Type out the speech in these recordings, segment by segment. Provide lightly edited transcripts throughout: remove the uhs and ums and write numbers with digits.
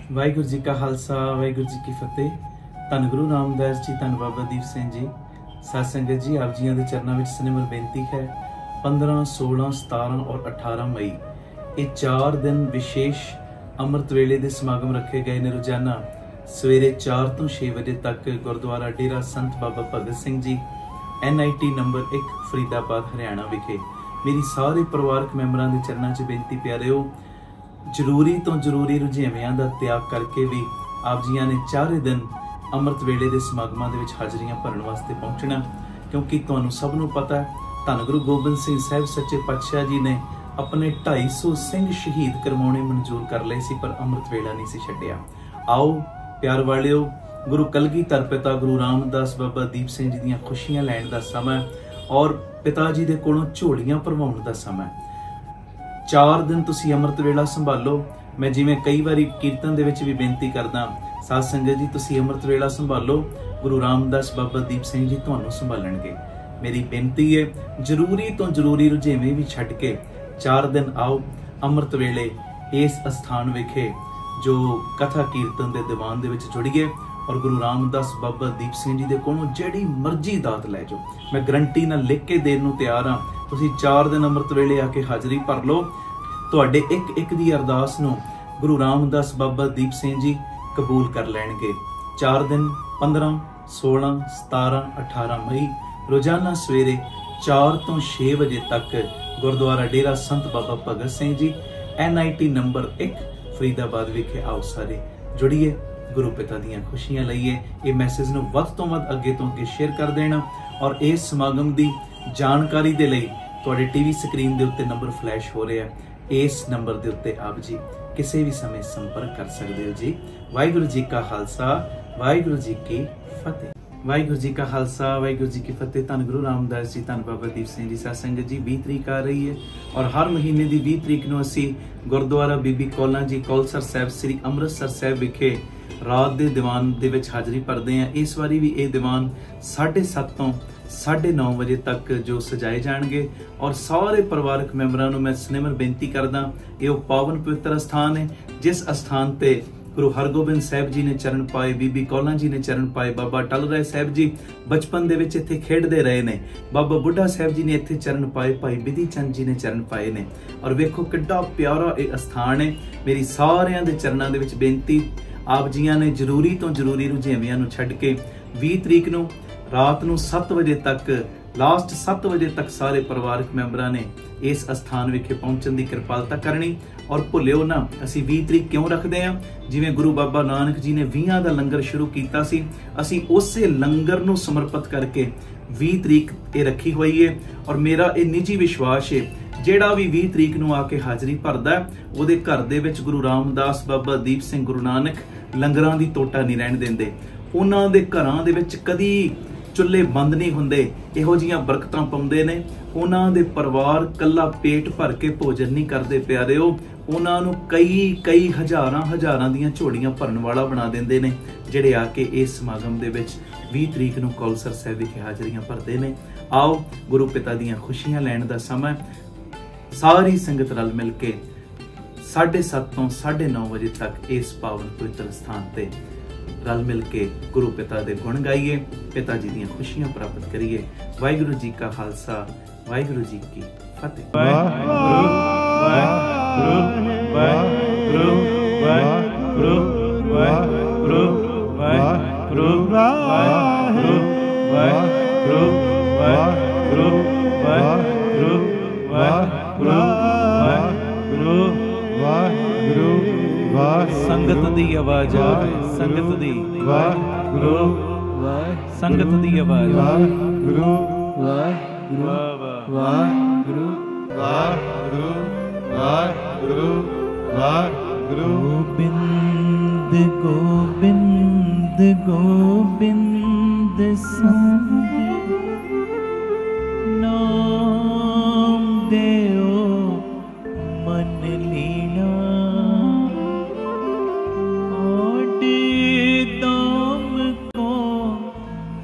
वाहिगुरू जी का खालसा वाहिगुरू जी की फतेह। धन गुरु रामदास जी, धन बाबा दीप सिंह जी। सत संगत जी, आप जी के चरणों में सनिमर बेनती है। 15, 16, 17 और 18 मई ये 4 दिन विशेष अमृत वेले के समागम रखे गए ने। रोजाना सवेरे 4 तो 6 बजे तक गुरुद्वारा डेरा संत बाबा भगत सिंह जी NIT नंबर 1 फरीदाबाद हरियाणा विखे। मेरी सारे परिवारक मैंबरों के चरणों च बेनती प्यारे हो, जरूरी तो जरूरी रुझेवियां का त्याग करके भी आप जी ने 4 दिन अमृत वेले के समागमां दे विच हाजरियां भरन वास्ते पहुंचना, क्योंकि तुहानूं सब नूं पता है धन गुरु गोबिंद सिंह साहिब सच्चे पातशाह जी ने अपने 250 सिंह शहीद करवाने मंजूर कर लए सी, पर अमृत वेला नहीं सी छड्डिया। आओ प्यार वालिओ, गुरु कलगीधर पिता गुरु रामदास बाबा दीप सिंह जी दीयां खुशियां लैण दा समा और पिता जी दे कोलों झोलियां भरवाउण दा समा। 4 दिन तुसी अमृत वेला संभालो। मैं जिवें कई बारी कीर्तन दे विच भी बेनती करदा, साध संगत जी तुसी अमृत वेला संभालो, गुरु रामदास बाबा दीप सिंह जी तुहानूं संभालणगे। मेरी बेनती है, जरूरी तो जरूरी रुझेवें भी छड्ड के 4 दिन आओ अमृत वेले इस स्थान विखे जो कथा कीर्तन दे दीवान दे विच जुड़िए और गुरु रामदास बाबा दीप सिंह जी दे कोलों जिहड़ी मर्जी दात लै जाओ। मैं गरंटी नाल लिख के देण नूं तैयार हां। तुसीं 4 दिन अमृत वेले आके हाजरी भर लो, तुहाडे एक एक दी अरदास नूं गुरु रामदास बाबा दीप सिंह जी कबूल कर लैणगे। 4 दिन 15, 16, 17, 18 मई रोजाना सवेरे 4 तो 6 बजे तक गुरुद्वारा डेरा संत बाबा भगत सिंह जी NIT नंबर 1 फरीदाबाद विखे आओ सारे जुड़िए, गुरु पिता दीयां खुशियां लईए। ये मैसेज नूं वध तो वध अगे तो अगे शेयर कर देना और इस समागम दी जानकारी दे लई तुहाडे टीवी स्क्रीन दे उत्ते नंबर फ्लैश हो रहा है। इस नंबर दे उत्ते आप जी किसी भी समय संपर्क कर सकते हो जी। वाहिगुरू जी का खालसा वाहिगुरू जी की फतेह। वाहिगुरू जी का खालसा वाहिगुरू जी की फतेह। धन गुरु रामदास जी, धन बाबा दीप सिंह जी। सत संगत जी 20 तरीक आ रही है और हर महीने की 20 तरीक नूं असीं गुरुद्वारा बीबी कौलां जी कौलसर साहिब श्री अमृतसर साहिब विखे रात दे दीवान दे विच हाजरी भरदे हैं। इस बारी भी ये दीवान 7:30 तो 9:30 बजे तक जो सजाए जाएंगे और सारे परिवारक मैंबरों नूं मैं सनिमर बेनती करदा, ये पावन पवित्र स्थान है जिस स्थान पे गुरु हरगोबिंद साहिब जी ने चरण पाए, बीबी कौलां जी ने चरण पाए, बाबा टल राय साहिब जी बचपन दे विच इत्थे खेडदे रहे ने, बाबा बुढ़ा साहिब जी ने इत्थे चरण पाए, भाई बिधि चंद जी ने चरण पाए ने। और वेखो किड्डा प्यारा ये स्थान है। मेरी सारियां दे चरणां दे विच बेनती, आप जियां ने जरूरी तो जरूरी रुझेवियां नूं छड्ड के 20 तरीक नूं रात नूं 7 बजे तक, लास्ट 7 बजे तक सारे परिवारक मैंबरां ने इस स्थान विखे पहुंचण दी किरपालता करनी। और भुल्लिओ ना, असीं 20 तरीक क्यों रखदे हां? जिवें गुरु बाबा नानक जी ने 20 दा लंगर शुरू कीता सी, असीं उसे लंगर नूं समर्पित करके 20 तरीक ये रखी हुई है। और मेरा ये निजी विश्वास है, ਜਿਹੜਾ भी 20 तरीक ਨੂੰ ਆ ਕੇ ਹਾਜ਼ਰੀ ਭਰਦਾ ਉਹਦੇ ਘਰ ਦੇ ਵਿੱਚ ਗੁਰੂ ਰਾਮਦਾਸ ਬਾਬਾ ਦੀਪ ਸਿੰਘ ਗੁਰੂ ਨਾਨਕ ਲੰਗਰਾਂ ਦੀ ਟੋਟਾ ਨਹੀਂ ਰਹਿਣ ਦਿੰਦੇ। ਉਹਨਾਂ ਦੇ ਘਰਾਂ ਦੇ ਵਿੱਚ ਕਦੀ ਚੁੱਲ੍ਹੇ ਬੰਦ ਨਹੀਂ ਹੁੰਦੇ, ਇਹੋ ਜੀਆਂ ਬਰਕਤਾਂ ਪਾਉਂਦੇ ਨੇ। ਉਹਨਾਂ ਦੇ ਪਰਿਵਾਰ ਕੱਲਾ ਪੇਟ ਭਰ ਕੇ ਭੋਜਨ ਨਹੀਂ ਕਰਦੇ ਪਿਆਰਿਓ, ਉਹਨਾਂ ਨੂੰ ਕਈ ਹਜ਼ਾਰਾਂ ਦੀਆਂ ਝੋਲੀਆਂ ਭਰਨ ਵਾਲਾ ਬਣਾ ਦਿੰਦੇ ਨੇ, ਜਿਹੜੇ ਆ ਕੇ ਇਸ ਸਮਾਗਮ ਦੇ ਵਿੱਚ 20 ਤਰੀਕ ਨੂੰ ਕੌਲਸਰ ਸਾਹਿਬ ਵਿਖੇ ਹਾਜ਼ਰੀਆਂ ਭਰਦੇ ਨੇ। ਆਓ ਗੁਰੂ ਪਿਤਾ ਦੀਆਂ ਖੁਸ਼ੀਆਂ ਲੈਣ ਦਾ ਸਮਾਂ, सारी संगत रल मिल के 7:30 तो 9:30 बजे तक इस पावन पवित्र स्थान पे रल मिल के गुरु पिता दे गुण गाइए, पिता जी दी खुशियां प्राप्त करिए। वाहिगुरू जी का खालसा वाहिगुरू जी की फतेह। संगत दी आवाज आवे, संगत दी वाहिगुरू, संगत दी आवाज वाहिगुरू, वाहिगुरू, वाहिगुरू, वाहिगुरू, वाहिगुरू, वाहिगुरू। गोबिंद गोबिंद गोबिंद संग नाम देओ मन लीला, दाम को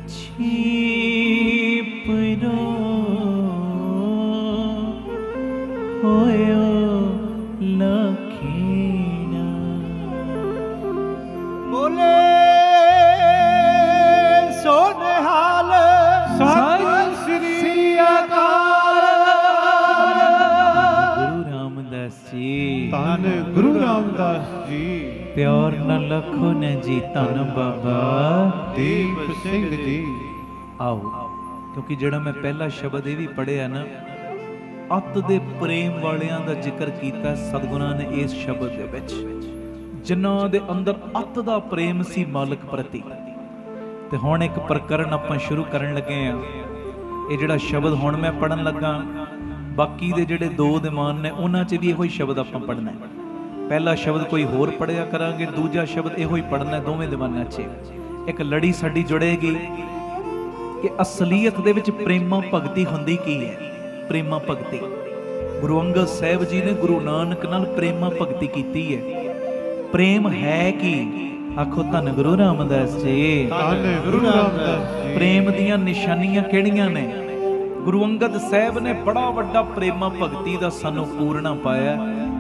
छीप रो होयो लखीना। ਗੁਰੂ ਰਾਮਦਾਸ ਜੀ। ਪਿਆਰ ਨਾਲ ਲਖੋ ਨੇ ਜੀ ਧੰਨ ਬਾਬਾ ਦੀਪ ਸਿੰਘ ਜੀ। ਆਓ, ਕਿਉਂਕਿ ਜਿਹੜਾ ਮੈਂ ਪਹਿਲਾ ਸ਼ਬਦ ਇਹ ਵੀ ਪੜ੍ਹਿਆ ਨਾ, ਅੱਤ ਦੇ ਪ੍ਰੇਮ ਵਾਲਿਆਂ ਦਾ ਜ਼ਿਕਰ ਕੀਤਾ ਸਤਿਗੁਰਾਂ ਨੇ ਇਸ ਸ਼ਬਦ ਦੇ ਵਿੱਚ, ਜਿਨ੍ਹਾਂ ਦੇ ਅੰਦਰ ਅੱਤ ਦਾ ਪ੍ਰੇਮ ਸੀ ਮਾਲਕ ਪ੍ਰਤੀ। ਤੇ ਹੁਣ ਇੱਕ ਪ੍ਰਕਰਨ ਆਪਾਂ ਸ਼ੁਰੂ ਕਰਨ ਲੱਗੇ ਆ। ਇਹ ਜਿਹੜਾ ਸ਼ਬਦ ਹੁਣ ਮੈਂ ਪੜ੍ਹਨ ਲੱਗਾ, ਬਾਕੀ ਦੇ ਜਿਹੜੇ ਦੋ ਦੀਵਾਨ ਨੇ ਉਹਨਾਂ 'ਚ ਵੀ ਇਹੋ ਹੀ ਸ਼ਬਦ ਆਪਾਂ ਪੜ੍ਹਨਾ। ਪਹਿਲਾ ਸ਼ਬਦ ਕੋਈ ਹੋਰ ਪੜ੍ਹਿਆ ਕਰਾਂਗੇ, ਦੂਜਾ ਸ਼ਬਦ ਇਹੋ ਹੀ ਪੜ੍ਹਨਾ ਦੋਵੇਂ ਦੀਵਾਨਾਂ 'ਚ। ਇੱਕ ਲੜੀ ਸਾਡੀ ਜੁੜੇਗੀ ਕਿ ਅਸਲੀਅਤ ਦੇ ਵਿੱਚ ਪ੍ਰੇਮਾ ਭਗਤੀ ਹੁੰਦੀ ਕੀ ਹੈ। ਪ੍ਰੇਮਾ ਭਗਤੀ ਗੁਰੂ ਅੰਗਦ ਸਾਹਿਬ ਜੀ ਨੇ ਗੁਰੂ ਨਾਨਕ ਨਾਲ ਪ੍ਰੇਮਾ ਭਗਤੀ ਕੀਤੀ ਹੈ। ਪ੍ਰੇਮ ਹੈ ਕੀ? ਆਖੋ ਧੰਨ ਗੁਰੂ ਰਾਮਦਾਸ ਜੀ। ਧੰਨ ਗੁਰੂ ਰਾਮਦਾਸ ਜੀ। ਪ੍ਰੇਮ ਦੀਆਂ ਨਿਸ਼ਾਨੀਆਂ ਕਿਹੜੀਆਂ ਨੇ? ਗੁਰੂ ਅੰਗਦ ਸਾਹਿਬ ਨੇ ਬੜਾ ਵੱਡਾ ਪ੍ਰੇਮਾ ਭਗਤੀ ਦਾ ਸਾਨੂੰ ਪੂਰਨਾ ਪਾਇਆ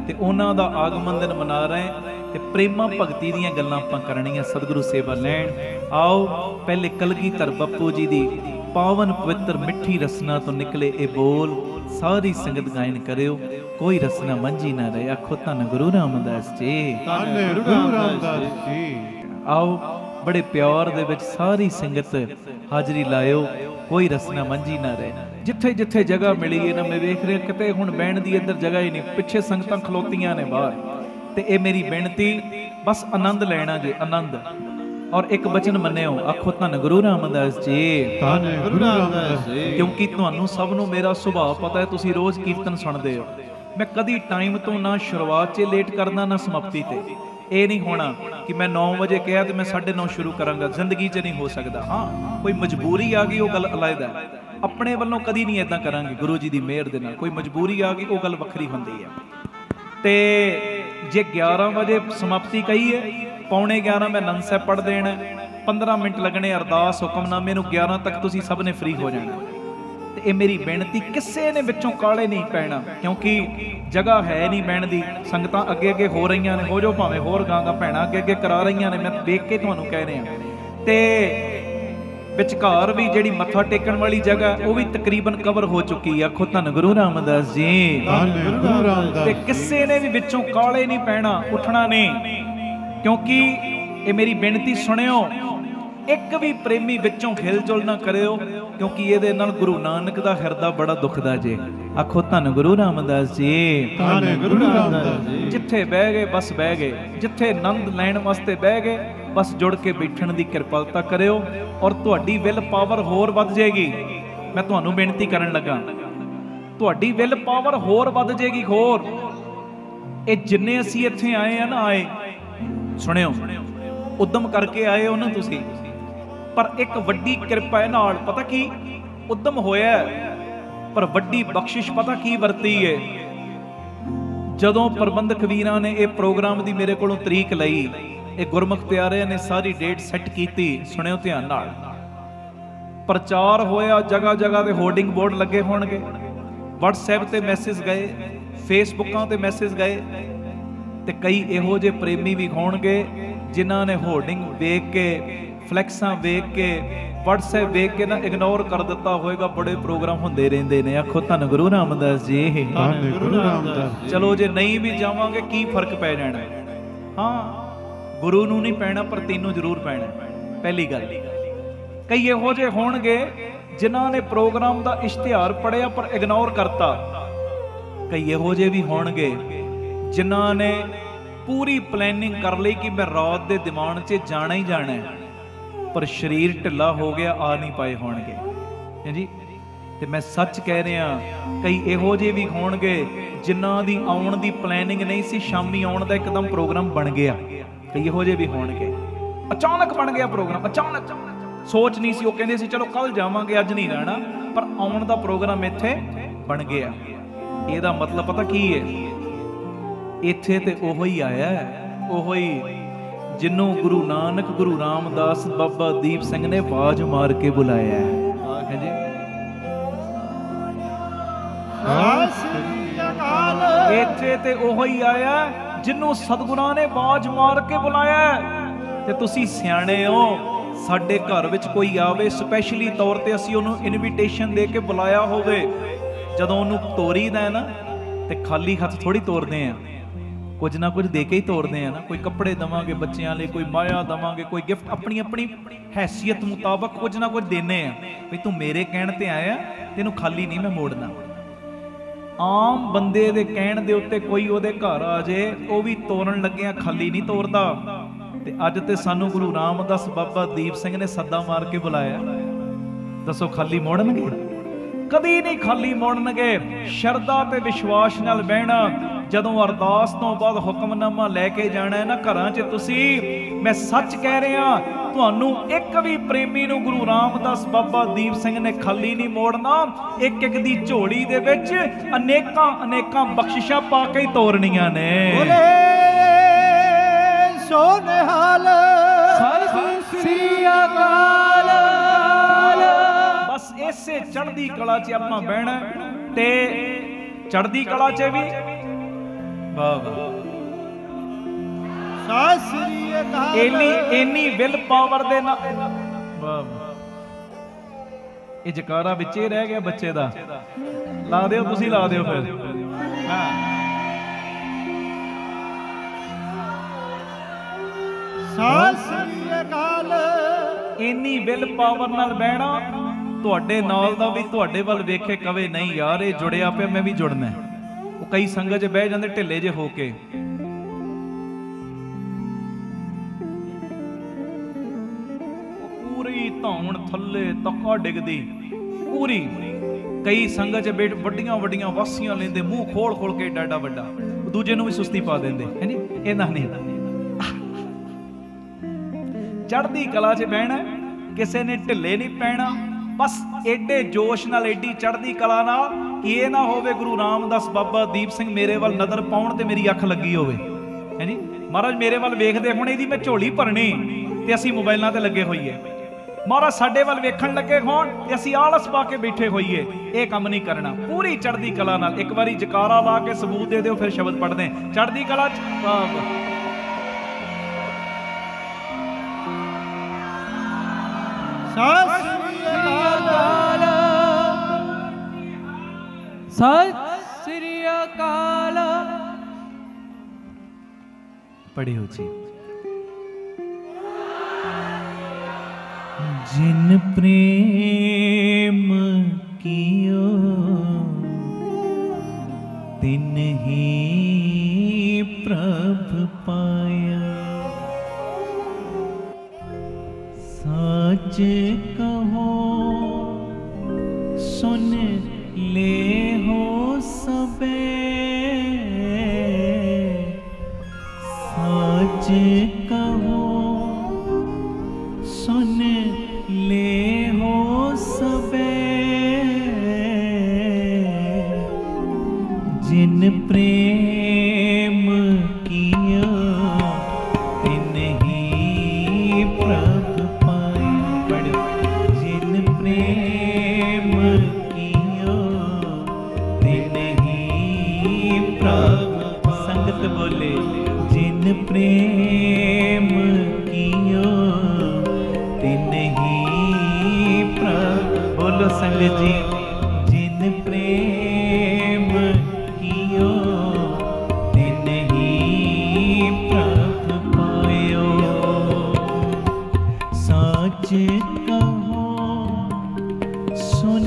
ਤੇ ਉਹਨਾਂ ਦਾ ਆਗਮਨ ਦਿਨ ਮਨਾ ਰਹੇ ਤੇ ਪ੍ਰੇਮਾ ਭਗਤੀ ਦੀਆਂ ਗੱਲਾਂ ਆਪਾਂ ਕਰਨੀਆਂ, ਸਤਿਗੁਰੂ ਸੇਵਾ ਲੈਣ। ਆਓ ਪਹਿਲੇ ਕਲਗੀਧਰ ਬੱਪੂ ਜੀ ਦੀ ਪਾਵਨ ਪਵਿੱਤਰ ਮਿੱਠੀ ਰਸਨਾ ਤੋਂ ਨਿਕਲੇ ਇਹ ਬੋਲ ਸਾਰੀ ਸੰਗਤ ਗਾਇਨ ਕਰਿਓ, ਕੋਈ ਰਸਨਾ ਮੰਝੀ ਨਾ ਰਹੇ। ਆਖੋ ਧੰਨ ਗੁਰੂ ਰਾਮਦਾਸ ਜੀ। ਧੰਨ ਗੁਰੂ ਰਾਮਦਾਸ ਜੀ। ਆਓ ਬੜੇ ਪਿਆਰ ਦੇ ਵਿੱਚ ਸਾਰੀ ਸੰਗਤ ਹਾਜ਼ਰੀ ਲਾਇਓ, ਕੋਈ ਰਸਨਾ ਮੰਝੀ ਨਾ ਰਹੇ। ਜਿੱਥੇ ਜਿੱਥੇ ਜਗ੍ਹਾ ਮਿਲੀ ਹੈ ਨਾ, ਮੈਂ ਵੇਖ ਰਿਹਾ ਕਿਤੇ ਹੁਣ ਬਹਿਣ ਦੀ ਇੱਧਰ ਜਗ੍ਹਾ ਹੀ ਨਹੀਂ, ਪਿੱਛੇ ਸੰਗਤਾਂ ਖਲੋਤੀਆਂ ਨੇ ਬਾਹਰ। ਤੇ ਇਹ ਮੇਰੀ ਬੇਨਤੀ, ਬਸ ਆਨੰਦ ਲੈਣਾ ਜੇ, ਆਨੰਦ। ਔਰ ਇੱਕ ਬਚਨ ਮੰਨਿਓ, ਆਖੋ ਧੰਨ ਗੁਰੂ ਰਾਮਦਾਸ ਜੀ। ਧੰਨ ਗੁਰੂ ਰਾਮਦਾਸ ਜੀ। ਕਿਉਂਕਿ ਤੁਹਾਨੂੰ ਸਭ ਨੂੰ ਮੇਰਾ ਸੁਭਾਅ ਪਤਾ ਹੈ, ਤੁਸੀਂ ਰੋਜ਼ ਕੀਰਤਨ ਸੁਣਦੇ ਹੋ। ਮੈਂ ਕਦੀ ਟਾਈਮ ਤੋਂ ਨਾ ਸ਼ੁਰੂਆਤ 'ਚ ਲੇਟ ਕਰਦਾ ਨਾ ਸਮਾਪਤੀ ਤੇ। ਇਹ ਨਹੀਂ ਹੋਣਾ ਕਿ ਮੈਂ 9 ਵਜੇ ਕਿਹਾ ਤੇ ਮੈਂ 9:30 ਸ਼ੁਰੂ ਕਰਾਂਗਾ, ਜ਼ਿੰਦਗੀ 'ਚ ਨਹੀਂ ਹੋ ਸਕਦਾ। ਹਾਂ, ਕੋਈ ਮਜਬੂਰੀ ਆ ਗਈ ਉਹ ਗੱਲ ਅਲੱਗ ਹੈ। ਆਪਣੇ ਵੱਲੋਂ ਕਦੀ ਨਹੀਂ ਇਦਾਂ ਕਰਾਂਗੇ, ਗੁਰੂ ਜੀ ਦੀ ਮਿਹਰ ਦੇ ਨਾਲ। ਕੋਈ ਮਜਬੂਰੀ ਆ ਗਈ ਉਹ ਗੱਲ ਵੱਖਰੀ ਹੁੰਦੀ ਹੈ। ਤੇ ਜੇ 11 ਵਜੇ ਸਮਾਪਤੀ ਕਹੀ ਹੈ, 11:15 ਮੈਂ ਆਨੰਦ ਸਾਹਿਬ ਪੜ੍ਹ ਦੇਣਾ, 15 ਮਿੰਟ ਲੱਗਣੇ ਅਰਦਾਸ ਹੁਕਮਨਾਮੇ ਨੂੰ, 11 ਤੱਕ ਤੁਸੀਂ ਸਭ ਨੇ ਫ੍ਰੀ ਹੋ ਜਾਣਾ। ਤੇ ਇਹ ਮੇਰੀ ਬੇਨਤੀ, ਕਿਸੇ ਨੇ ਵਿੱਚੋਂ ਕਾਲੇ ਨਹੀਂ ਪੈਣਾ, ਕਿਉਂਕਿ ਜਗ੍ਹਾ ਹੈ ਨਹੀਂ ਬਹਿਣ ਦੀ। ਸੰਗਤਾਂ ਅੱਗੇ ਅੱਗੇ ਹੋ ਰਹੀਆਂ ਨੇ, ਹੋ ਜਾਓ ਭਾਵੇਂ ਹੋਰ ਗਾਂਗਾ ਭੈਣਾਂ ਅੱਗੇ ਅੱਗੇ ਕਰਾ ਰਹੀਆਂ ਨੇ, ਮੈਂ ਦੇਖ ਕੇ ਤੁਹਾਨੂੰ ਕਹਿ ਰਿਹਾ। ਤੇ ਵਿਚਕਾਰ ਵੀ ਜਿਹੜੀ ਮੱਥਾ ਟੇਕਣ ਵਾਲੀ ਜਗ੍ਹਾ ਉਹ ਵੀ ਤਕਰੀਬਨ ਕਵਰ ਹੋ ਚੁੱਕੀ ਹੈ। ਆਖੋ ਧੰਨ ਗੁਰੂ ਰਾਮਦਾਸ ਜੀ। ਧੰਨ ਗੁਰੂ ਰਾਮਦਾਸ। ਤੇ ਕਿਸੇ ਨੇ ਵੀ ਵਿੱਚੋਂ ਕਾਲੇ ਨਹੀਂ ਪੈਣਾ, ਉੱਠਣਾ ਨਹੀਂ, ਕਿਉਂਕਿ ਇਹ ਮੇਰੀ ਬੇਨਤੀ ਸੁਣਿਓ, ਇੱਕ ਵੀ ਪ੍ਰੇਮੀ ਵਿੱਚੋਂ ਹਿਲਜੁਲ ਨਾ ਕਰਿਓ, ਕਿਉਂਕਿ ਇਹਦੇ ਨਾਲ ਗੁਰੂ ਨਾਨਕ ਦਾ ਹਿਰਦਾ ਬੜਾ ਦੁਖਦਾ ਜੇ। ਆਖੋ ਧੰਨ ਗੁਰੂ ਰਾਮਦਾਸ ਜੀ। ਧੰਨ ਗੁਰੂ ਰਾਮਦਾਸ ਜੀ। ਜਿੱਥੇ ਬਹਿ ਗਏ ਬਸ ਬਹਿ ਗਏ, ਜਿੱਥੇ ਆਨੰਦ ਲੈਣ ਵਾਸਤੇ ਬਹਿ ਗਏ ਬਸ ਜੁੜ ਕੇ ਬੈਠਣ ਦੀ ਕਿਰਪਾਲਤਾ ਕਰਿਓ, ਔਰ ਤੁਹਾਡੀ ਵਿਲ ਪਾਵਰ ਹੋਰ ਵੱਧ ਜਾਏਗੀ। ਮੈਂ ਤੁਹਾਨੂੰ ਬੇਨਤੀ ਕਰਨ ਲੱਗਾ, ਤੁਹਾਡੀ ਵਿਲ ਪਾਵਰ ਹੋਰ ਵੱਧ ਜਾਏਗੀ, ਹੋਰ। ਇਹ ਜਿੰਨੇ ਅਸੀਂ ਇੱਥੇ ਆਏ ਆ ਨਾ, ਆਏ ਸੁਣਿਓ, ਉਦਮ ਕਰਕੇ ਆਏ ਹੋ ਨਾ ਤੁਸੀਂ, ਪਰ ਇੱਕ ਵੱਡੀ ਕਿਰਪਾ ਹੈ ਨਾਲ। ਪਤਾ ਕੀ ਉਦਮ ਹੋਇਆ, ਪਰ ਵੱਡੀ ਬਖਸ਼ਿਸ਼ ਪਤਾ ਕੀ ਵਰਤੀ ਹੈ? ਜਦੋਂ ਪ੍ਰਬੰਧਕ ਵੀਰਾਂ ਨੇ ਇਹ ਪ੍ਰੋਗਰਾਮ ਦੀ ਮੇਰੇ ਕੋਲੋਂ ਤਰੀਕ ਲਈ, ਇਹ ਗੁਰਮੁਖ ਪਿਆਰਿਆਂ ਨੇ ਸਾਰੀ ਡੇਟ ਸੈੱਟ ਕੀਤੀ, ਸੁਣਿਓ ਧਿਆਨ ਨਾਲ। ਪ੍ਰਚਾਰ ਹੋਇਆ, ਜਗ੍ਹਾ ਜਗ੍ਹਾ ਤੇ ਹੋਰਡਿੰਗ ਬੋਰਡ ਲੱਗੇ ਹੋਣਗੇ, WhatsApp ਤੇ ਮੈਸੇਜ ਗਏ, ਫੇਸਬੁੱਕਾਂ ਤੇ ਮੈਸੇਜ ਗਏ, ਤੇ ਕਈ ਇਹੋ ਜਿਹੇ ਪ੍ਰੇਮੀ ਵੀ ਹੋਣਗੇ ਜਿਨ੍ਹਾਂ ਨੇ ਹੋਰਡਿੰਗ ਵੇਖ ਕੇ, ਫਲੈਕਸਾਂ ਵੇਖ ਕੇ, WhatsApp ਵੇਖ ਕੇ ਨਾ ਇਗਨੋਰ ਕਰ ਦਿੱਤਾ ਹੋਏਗਾ। ਬੜੇ ਪ੍ਰੋਗਰਾਮ ਹੁੰਦੇ ਰਹਿੰਦੇ ਨੇ। ਆਖੋ ਧੰਨ ਗੁਰੂ ਰਾਮਦਾਸ ਜੀ। ਧੰਨ ਗੁਰੂ ਰਾਮਦਾਸ। ਚਲੋ ਜੇ ਨਹੀਂ ਵੀ ਜਾਵਾਂਗੇ ਕੀ ਫਰਕ ਪੈ ਜਾਣਾ? ਹਾਂ, ਗੁਰੂ ਨੂੰ ਨਹੀਂ ਪੈਣਾ, ਪਰ ਤੈਨੂੰ ਜ਼ਰੂਰ ਪੈਣਾ। ਪਹਿਲੀ ਗੱਲ, ਕਈ ਇਹੋ ਜਿਹੇ ਹੋਣਗੇ ਜਿਨ੍ਹਾਂ ਨੇ ਪ੍ਰੋਗਰਾਮ ਦਾ ਇਸ਼ਤਿਹਾਰ ਪੜ੍ਹਿਆ ਪਰ ਇਗਨੋਰ ਕਰਤਾ। ਕਈ ਇਹੋ ਜਿਹੇ ਵੀ ਹੋਣਗੇ ਜਿਨ੍ਹਾਂ ਨੇ ਪੂਰੀ ਪਲੈਨਿੰਗ ਕਰ ਲਈ ਕਿ ਮੈਂ ਰਾਤ ਦੇ ਦੀਵਾਨ 'ਚ ਜਾਣਾ ਹੀ ਜਾਣਾ, ਪਰ ਸਰੀਰ ਢਿੱਲਾ ਹੋ ਗਿਆ, ਆ ਨਹੀਂ ਪਾਏ ਹੋਣਗੇ। ਹਾਂਜੀ, ਤੇ ਮੈਂ ਸੱਚ ਕਹਿ ਰਿਹਾ, ਕਈ ਇਹੋ ਜਿਹੇ ਵੀ ਹੋਣਗੇ ਜਿਨ੍ਹਾਂ ਦੀ ਆਉਣ ਦੀ ਪਲੈਨਿੰਗ ਨਹੀਂ ਸੀ, ਸ਼ਾਮੀ ਆਉਣ ਦਾ ਇੱਕਦਮ ਪ੍ਰੋਗਰਾਮ ਬਣ ਗਿਆ। ਕਈ ਇਹੋ ਜਿਹੇ ਵੀ ਹੋਣਗੇ, ਅਚਾਨਕ ਬਣ ਗਿਆ ਪ੍ਰੋਗਰਾਮ, ਅਚਾਨਕ ਸੋਚ ਨਹੀਂ ਸੀ। ਉਹ ਕਹਿੰਦੇ ਸੀ ਚਲੋ ਕੱਲ ਜਾਵਾਂਗੇ, ਅੱਜ ਨਹੀਂ ਰਹਿਣਾ, ਪਰ ਆਉਣ ਦਾ ਪ੍ਰੋਗਰਾਮ ਇੱਥੇ ਬਣ ਗਿਆ। ਇਹਦਾ ਮਤਲਬ ਪਤਾ ਕੀ ਹੈ? ਇੱਥੇ ਤੇ ਉਹੋ ਹੀ ਆਇਆ, ਉਹੋ ਹੀ ਜਿਹਨੂੰ ਗੁਰੂ ਨਾਨਕ, ਗੁਰੂ ਰਾਮਦਾਸ, ਬਾਬਾ ਦੀਪ ਸਿੰਘ ਨੇ ਆਵਾਜ਼ ਮਾਰ ਕੇ ਬੁਲਾਇਆ ਹੈ ਜੀ। ਇੱਥੇ ਤੇ ਉਹੋ ਹੀ ਆਇਆ ਜਿਹਨੂੰ ਸਤਿਗੁਰਾਂ ਨੇ ਆਵਾਜ਼ ਮਾਰ ਕੇ ਬੁਲਾਇਆ। ਤੇ ਤੁਸੀਂ ਸਿਆਣੇ ਹੋ, ਸਾਡੇ ਘਰ ਵਿੱਚ ਕੋਈ ਆਵੇ, ਸਪੈਸ਼ਲੀ ਤੌਰ ਤੇ ਅਸੀਂ ਉਹਨੂੰ ਇਨਵੀਟੇਸ਼ਨ ਦੇ ਕੇ ਬੁਲਾਇਆ ਹੋਵੇ, ਜਦੋਂ ਉਹਨੂੰ ਤੋਰੀਦਾ ਨਾ ਤੇ ਖਾਲੀ ਹੱਥ ਥੋੜੀ ਤੋਰਦੇ ਆ। कुछ ना कुछ दे के ही तोड़ते हैं ना। कोई कपड़े देवांगे बच्चों लिए, कोई माया देवांगे, कोई गिफ्ट अपनी अपनी हैसियत मुताबक कुछ ना कुछ देने हैं। भी तू मेरे कहण ते आया, तेनू खाली नहीं मैं मोड़ना। आम बंदे दे कहण दे उत्ते कोई ओदे घर आ जाए, वो भी तोड़न लग्गियां खाली नहीं तोड़दा। ते अज ते सानू गुरु रामदास बाबा दीप सिंह ने सद्दा मार के बुलाया, दसो खाली मोड़नगे? कदी नहीं खाली मोड़नगे। शरदा ते विश्वास नाल बहना। जदों अरदास तो बाद हुक्मनामा लैके जाना है ना घरां च तुसी, मैं सच कह रहा तुहानू एक भी प्रेमी नू गुरु रामदास बाबा दीप सिंह ने खाली नहीं मोड़ना। एक एक दी झोली दे विच अनेकां अनेकां बख्शिशां पा के ही तोरनियां ने। बोले सोनिहाल सत श्री अकाल। बस इसे चढ़दी कला च आपां बहना ते चढ़दी कला च भी वाह वाह सत श्री अकाल। इन्नी विल पावर दे ना वाह वाह। ये जकारा विच ही रह गया बच्चे दा। ला दिओ तुसी, ला दिओ फिर। हाँ सत श्री अकाल। इन्नी विल पावर नाल बहना तुहाडे नाल दा भी तुहाडे वल वेखे कवे नहीं यार ये जुड़िया पिया, मैं भी जुड़ना है। वो कई संगत च बह जांदे ढिले जे हो के। पूरी धौण थल्ले तक्का डिगदी पूरी। कई संगत च बैठ वड्डियां वड्डियां वासियां लेंदे, मुंह खोल खोल के डाडा वड्डा, दूजे नूं भी सुस्ती पा देंदे है नी। इन्हां नहीं चढ़दी कला च बहना, किसी ने ढिले नहीं पैना। बस एडे जोश नाल एडी चढ़दी कला नाल कि ये ना होवे गुरु रामदास बाबा दीप सिंह मेरे वाल नज़र पाउण ते मेरी अख लगी होवे है जी। महाराज मेरे वाल वेखदे हुण इहदी मैं झोली भरनी ते असीं मोबाइलां ते लगे होईए। महाराज साडे वाल वेखण लगे होण ते असीं आलस पा के बैठे होईए। ये काम नहीं करना। पूरी चढ़दी कला नाल एक बारी जकारा ला के सबूत दे दिओ, फिर शब्द पढ़दे चढ़दी कला च। वाह वाह। सत श्री अकाल। सत श्री अकाल। पढ़ी हो जी। जिन प्रेम कियो तिन ही प्रभ पाया। सच कहो सुन ले हो सबे। सच कहो सुन ले हो सबे। जिन प्रेम किया तिन ही प्रभ पाया। जिन प्रेम किया तिन ही प्रभ। संगत बोले जिन प्रेम किया तिन ही प्रभ। बोलो संगत जी। जिन प्रेम कियो तिन ही प्रभ पायो। सच कहो सुन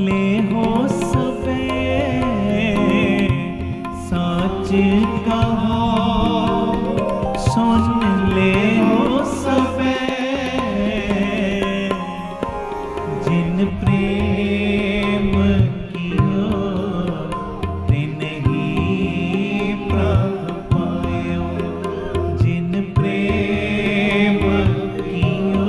ले हो सबे। सच कहो सुन ले हो सबे। जिन प्रेम कियो तिन ही प्रभ पायो। जिन प्रेम कियो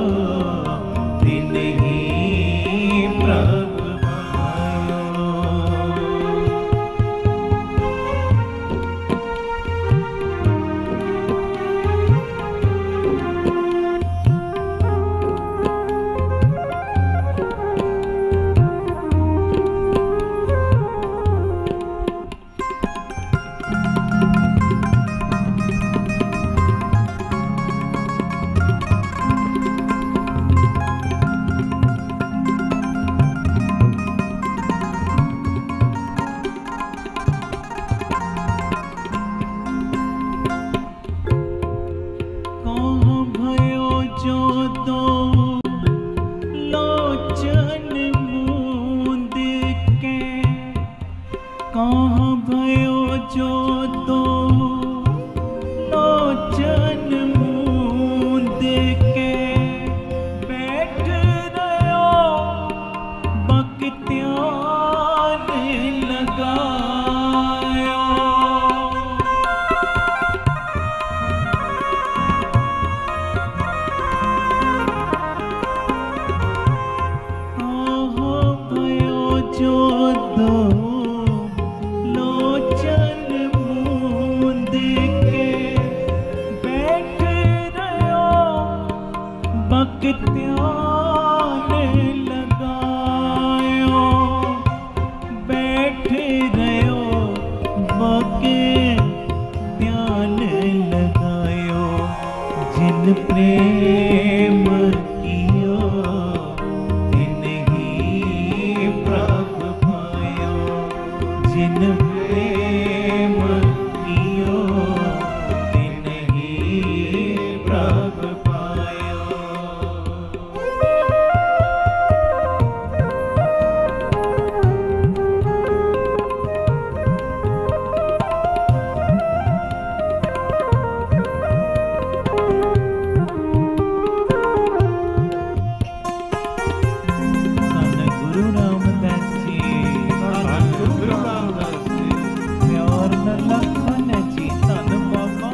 तक ध्यान लगायो, बैठ रहो बाके ध्यान लगायो। जिन प्रेम कियो तिन ही प्रभ पायो, जिन प्रेम कियो तिन ही प्रभ पायो। ਧੰਨ ਗੁਰੂ ਰਾਮਦਾਸ ਜੀ, ਧੰਨ ਗੁਰੂ ਰਾਮਦਾਸ ਜੀ, ਪਿਆਰ ਨਾਲ ਲਖਨ ਜੀ, ਧੰਨ ਬਾਬਾ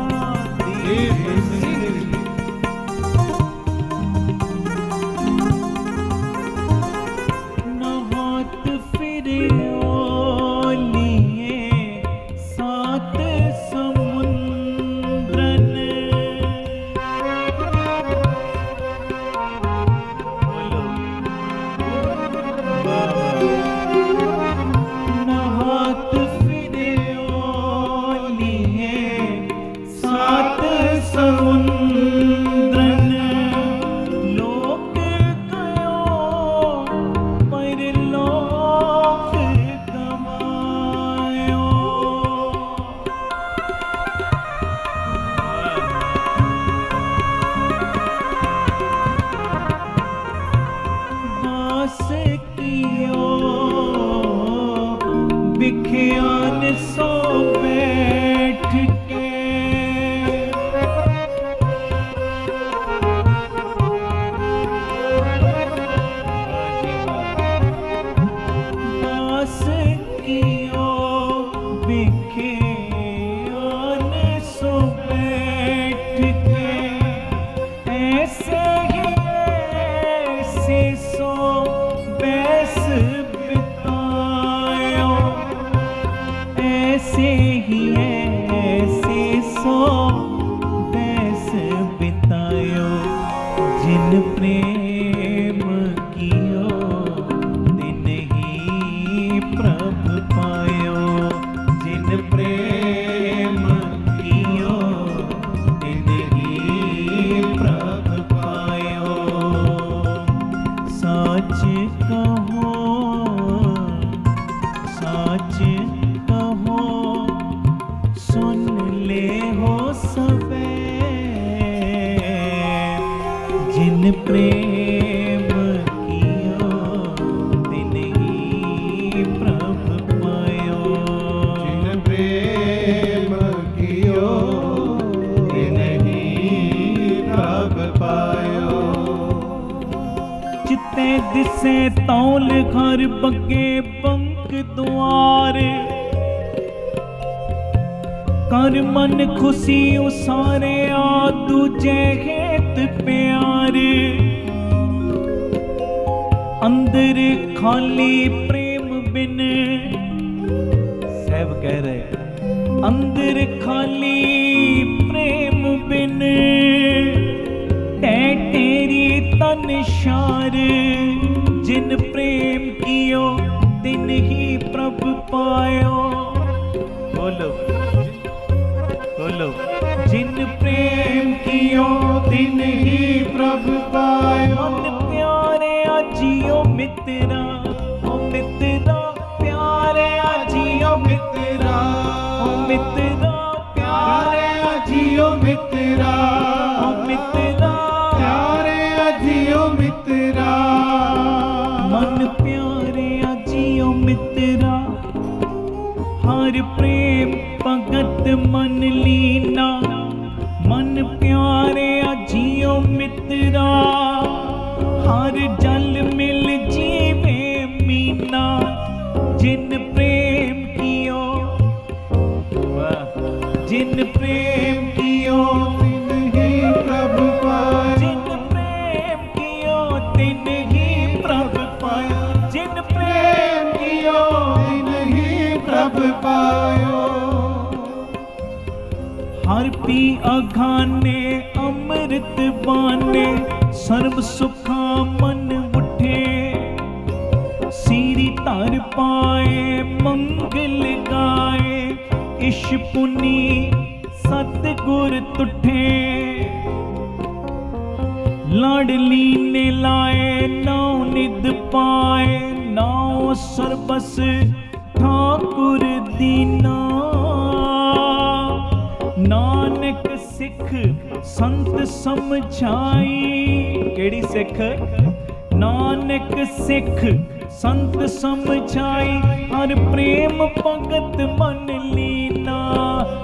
ਦੀਪ ਸਿੰਘ ਜੀ। ਨਹਾਤ ਫਿਰਿਓ ਲੀਏ ਸਾਤ ਸਮੁੰਦਰਨ, नहात फिरियो लिए सात समुद्रन, लोक गयो परलोक गवायो। दास कियो बिख्यान सो बैठ के, दास कियो बिख्यान सो बैठ के, ऐसे ही ऐसे सो बैस बितायो, ऐसे ही ऐसे सो बैस बितायो। जिन प्रेम कियो तिन ही प्रभ पायो, जिन प्रेम कियो तिन ही प्रभ पायो। सच कहो सच कहो सुन ले हो सबे, जिन प्रेम कियो तिन ही प्रभ पायो, जिन प्रेम कियो तिन ही प्रभ पायो। चित्ते दिसे तौल घर बगे पंख द्वार, कर मन खुशी उसारे आ दूजे हेत प्यार। अंदर खाली प्रेम बिन, साहब कह रहे अंदर खाली प्रेम बिन, तेरी तन शार। जिन प्रेम कियो तिन ही प्रभ पायो, बोलो बोलो। जिन प्रेम कियो तिन ही प्रभ पायो। मन प्यारे आजियो मित्रा, ओ मित्रा प्यारे आजियो मित्रा, ओ मित्रा प्यारे आजियो मित्रा, ओ मित्रा प्यारे आजियो मित्रा। मन प्यारे आजियो मित्रा, हर प्रेम भगत मन लीना। मन प्यारे आजियो मित्रा, हर जल मिल जीवे मीना। जिन प्रेम कियो, जिन प्रेम कियो तिन ही प्रभ पायो, जिन प्रेम कियो तिन ही प्रभ पायो। जिन प्रेम कियो तिन ही प्रभ पायो। हर पी अघाने अमृत बाने, सर्ब सुखा मन उठे, सीरी धर पाए मंगल गाए, इश पुनी सतगुर तुठे, लाडली ने लाए नौ निध पाए, नौ सरबस ठाकुर दीना, नानक सिख संत समझाई, केड़ी सिख? नानक सिख संत समझाई, हर प्रेम भगत मन लीना,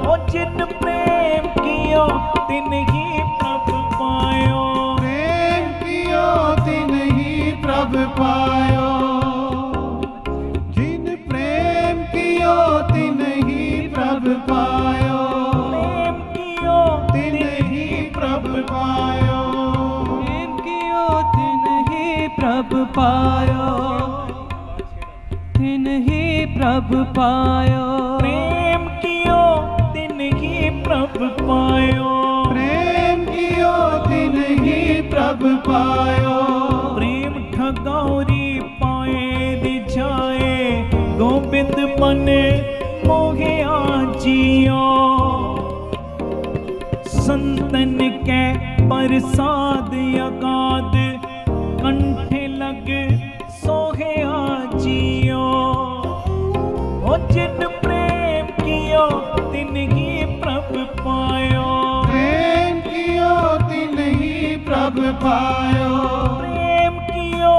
ओ जिन प्रेम कियो तिन ही प्रभ पायो, प्रेम कियो तिन ही प्रभ पायो, जिन प्रेम कियो तिन ही प्रभ पायो, प्रेम कियो तिन ही प्रभ पायो, प्रेम कियो तिन ही प्रभ पायो, तिन ही प्रभ पायो, प्रेम कियो तिन ही प्रभ पायो, प्रेम कियो तिन ही प्रभ पायो, प्रेम ठगौरी पाए दिछाए, गोबिंद मन मोहिया जियो, संतन के प्रसाद अगाध, कंठे लग सोहिया जियो, ओ जिन प्रेम कियो तिन ही प्रभ पायो, प्रेम कियो तिन ही प्रभ पायो, प्रेम कियो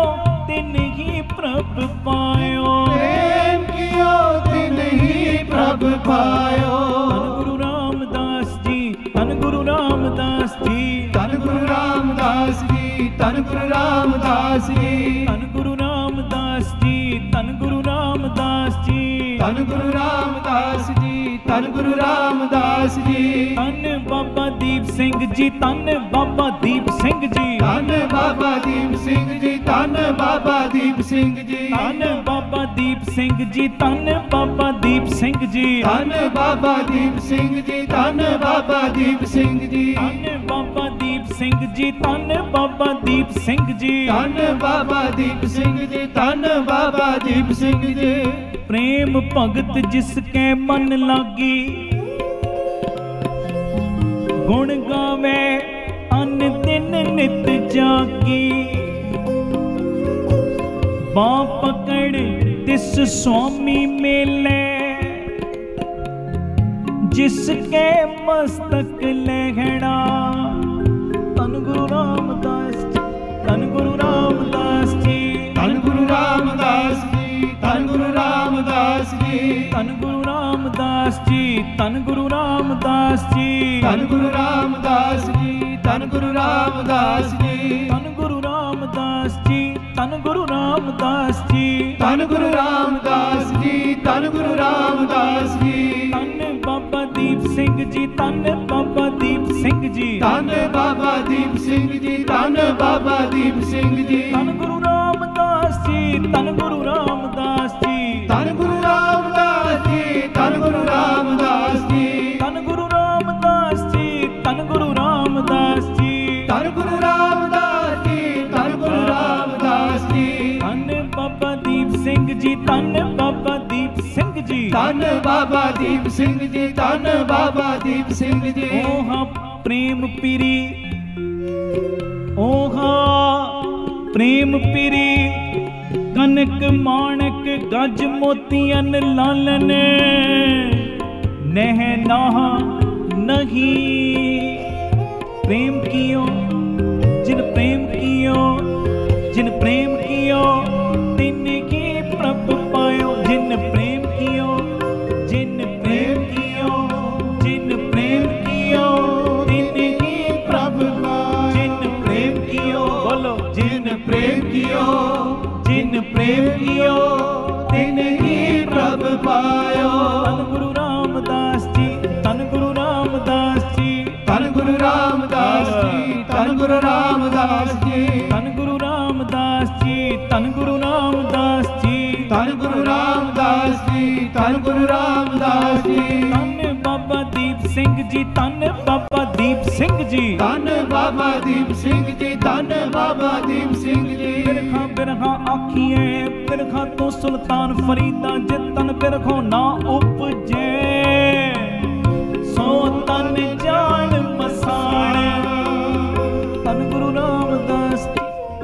तिन ही प्रभ पायो, प्रेम कियो तिन ही प्रभ पायो, धन गुरु रामदास जी, धन गुरु रामदास जी, धन गुरु रामदास जी, धन गुरु रामदास जी, धन गुरु रामदास जी, धन गुरु रामदास जी, धन गुरु रामदास जी, धन गुरु रामदास जी, धन बाबा दीप सिंह जी, धन बाबा दीप सिंह जी, धन बाबा दीप सिंह जी, धन बाबा दीप सिंह जी, धन बाबा दीप सिंह जी, धन बाबा दीप सिंह जी, धन बाबा दीप सिंह जी, धन बाबा दीप सिंह जी, धन बाबा दीप सिंह जी, धन बाबा दीप सिंह जी, धन बाबा दीप सिंह जी, धन बाबा दीप सिंह जी, प्रेम भगत जिसके मन लागी, गुण गावे अन दिन नित जागी, बाँ पकड़ तिस स्वामी मेले, जिसके मस्तक लहड़ा, धन गुरु रामदास जी, धन गुरु रामदास जी, धन गुरु रामदास जी, धन गुरु रामदास जी, धन गुरु रामदास जी, धन गुरु रामदास जी, धन गुरु रामदास जी, धन गुरु रामदास जी, धन गुरु रामदास जी, धन गुरु रामदास जी, धन गुरु रामदास जी, धन गुरु रामदास जी, धन बाबा दीप सिंह जी, धन बाबा दीप सिंह जी, धन बाबा दीप सिंह जी, धन बाबा दीप सिंह जी, धन गुरु रामदास जी, धन गुरु रामदास जी, धन गुरु रामदास जी, धन गुरु रामदास जी, धन गुरु रामदास जी, धन गुरु रामदास जी, धन गुरु रामदास जी, धन गुरु रामदास जी, धन बाबा दीप सिंह जी, धन बाबा दीप सिंह जी, धन बाबा दीप सिंह जी, धन बाबा दीप सिंह जी, ओहा प्रेम पीरी, ओहा प्रेम पीरी, कनक माणक गज मोतियन लालन, नह नाहा नहीं, प्रेम कियो जिन प्रेम कियो, जिन प्रेम कियो तिन की प्रभ पायो, जिन प्रेम कियो, जिन प्रेम कियो, जिन प्रेम कियो तिन की प्रभ पायो, जिन प्रेम कियो, बोलो जिन प्रेम कियो, जिन प्रेम कियो तिन ही प्रभ पायो, धन गुरु रामदास जी, धन गुरु रामदास जी, धन गुरु रामदास जी, धन गुरु रामदास जी, धन गुरु रामदास जी, धन गुरु रामदास जी, धन गुरु रामदास जी, धन गुरु रामदास जी, धन बाबा दीप सिंह जी, धन बाबा दीप सिंह जी, धन बाबा दीप सिंह जी, ਧੰਨ ਬਾਬਾ ਦੀਪ ਸਿੰਘ ਜੀ। ਬਿਰਖਾਂ ਬਿਰਖਾਂ ਆਖੀਏ ਬਿਰਖਾਂ ਤੋਂ ਸੁਲਤਾਨ ਫਰੀਦਾ, ਜੇ ਤਨ ਬਿਰਖੋਂ ਨਾ ਉਪਜੇ ਸੋ ਤਨ ਜਾਣ ਮਸਾਣ। ਧੰਨ ਗੁਰੂ ਰਾਮਦਾਸ,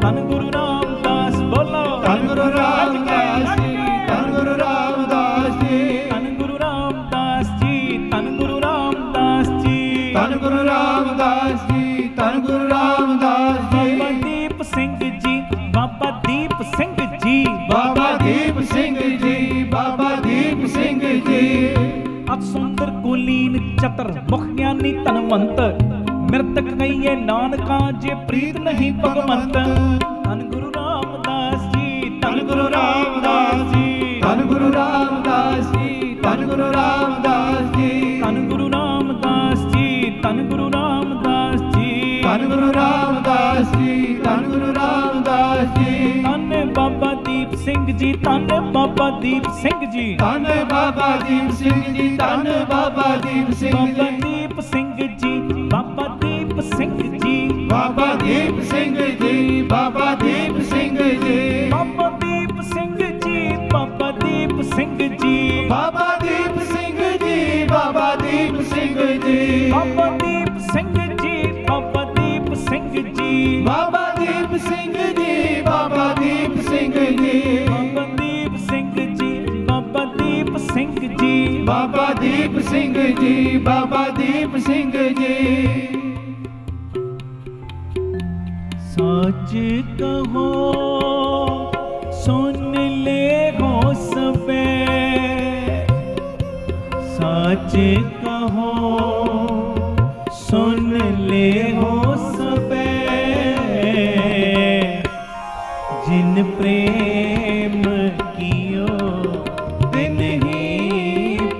ਧੰਨ ਗੁਰੂ ਰਾਮਦਾਸ, ਬੋਲੋ ਧੰਨ ਗੁਰੂ ਰਾਮਦਾਸ ਜੀ, ਧੰਨ ਗੁਰੂ ਰਾਮਦਾਸ ਜੀ, ਧੰਨ ਗੁਰੂ ਰਾਮਦਾਸ ਜੀ, ਧੰਨ ਗੁਰੂ ਰਾਮਦਾਸ ਜੀ, ਧੰਨ ਗੁਰੂ ਰਾਮਦਾਸ ਜੀ, ਧੰਨ ਗੁਰੂ ਰਾਮਦਾਸ ਜੀ। ਬਾਬਾ ਦੀਪ ਸਿੰਘ ਜੀ, ਬਾਬਾ ਦੀਪ ਸਿੰਘ ਜੀ, ਬਾਬਾ ਦੀਪ ਸਿੰਘ ਜੀ, ਬਾਬਾ ਦੀਪ ਸਿੰਘ ਜੀ। ਅਤ ਸੁੰਦਰ ਕੁਲੀਨ ਚਤਰ ਮੁਖ ਗਿਆਨੀ ਧਨਵੰਤ, ਮਿਰਤਕ ਕਹੀਏ ਨਾਨਕਾ ਜੇ ਪ੍ਰੀਤ ਨਹੀਂ ਭਗਵੰਤ। ਧੰਨ ਗੁਰੂ ਰਾਮਦਾਸ ਜੀ, ਧੰਨ ਗੁਰੂ ਰਾਮਦਾਸ ਜੀ, ਧੰਨ ਗੁਰੂ ਰਾਮਦਾਸ ਜੀ, ਧੰਨ ਗੁਰੂ ਰਾਮਦਾਸ ਜੀ, ਧੰਨ ਗੁਰੂ ਰਾਮਦਾਸ ਜੀ, ਧੰਨ ਗੁਰੂ ਰਾਮਦਾਸ ਜੀ, ਧੰਨ ਗੁਰੂ ਰਾਮਦਾਸ ਜੀ, ਧੰਨ ਗੁਰੂ ਰਾਮਦਾਸ ਜੀ। ਧੰਨ ਬਾਬਾ ਦੀਪ ਸਿੰਘ ਜੀ, ਧੰਨ ਬਾਬਾ ਦੀਪ ਸਿੰਘ ਜੀ, ਧੰਨ ਬਾਬਾ ਦੀਪ ਸਿੰਘ ਜੀ, ਧੰਨ ਬਾਬਾ ਦੀਪ ਸਿੰਘ ਬਾਬਾ ਜੀ, ਦੀਪ ਸਿੰਘ ਜੀ, ਬਾਬਾ ਦੀਪ ਸਿੰਘ ਜੀ, ਬਾਬਾ ਦੀਪ ਸਿੰਘ ਜੀ, ਬਾਬਾ ਦੀਪ ਸਿੰਘ ਜੀ, ਬਾਬਾ ਦੀਪ ਸਿੰਘ ਜੀ, ਬਾਬਾ ਦੀਪ ਸਿੰਘ ਜੀ, ਬਾਬਾ ਦੀਪ ਸਿੰਘ ਜੀ, ਬਾਬਾ ਦੀਪ ਸਿੰਘ ਜੀ, ਬਾਬਾ ਦੀਪ ਸਿੰਘ ਜੀ, ਬਾਬਾ ਦੀਪ ਸਿੰਘ ਜੀ, ਬਾਬਾ ਦੀਪ ਸਿੰਘ ਜੀ, ਬਾਬਾ ਦੀਪ ਸਿੰਘ ਜੀ, ਬਾਬਾ ਦੀਪ ਸਿੰਘ ਜੀ, ਬਾਬਾ ਦੀਪ ਸਿੰਘ ਜੀ, ਬਾਬਾ ਦੀਪ ਸਿੰਘ ਜੀ, ਬਾਬਾ ਦੀਪ ਸਿੰਘ ਜੀ। ਸੱਚ ਕਹੋ ਸੁਨ ਲੈ ਹੋ ਸਬੇ, ਸੱਚ ਕਹੋ ਸੁਨ ਲੈ ਹੋ ਸਬੇ, ਜਿਨ ਪ੍ਰੇਮ ਕੀਓ ਤਿਨ ਹੀ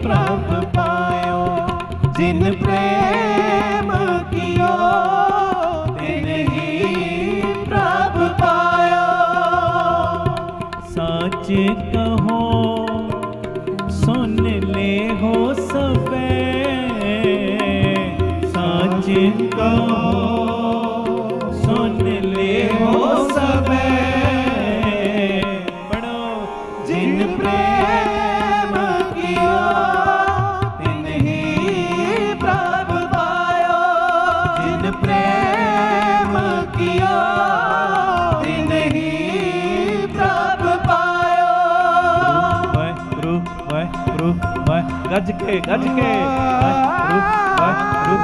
ਪ੍ਰਭ ਪਾਇਓ, ਜਿਨ ਪ੍ਰੇਮ ਕੀਓ ਤਿਨ ਹੀ ਪ੍ਰਭ ਪਾਇਓ। ਸੱਚ ਕਹੋ ਸੁਨ ਲੈ ਹੋ ਸਬੇ, ਸੱਚ ਕਹੋ ਸੁਨ ਲੈ ਹੋ ਸਬੇ, ਪੜੋ ਜਿਨ ਪ੍ਰੇਮ ਕੀਓ ਤਿਨ ਹੀ ਪ੍ਰਭ ਪਾਇਓ, ਜਿਨ ਪ੍ਰੇਮ ਕੀਓ ਤਿਨ ਹੀ ਪ੍ਰਭ ਪਾਇਓ। ਵਾਹਿਗੁਰੂ ਵਾਹਿਗੁਰੂ ਵਾਹਿ ਗੱਜ ਕੇ ਵਾਹਿਗੁਰੂ ਵਾਹਿਗੁਰੂ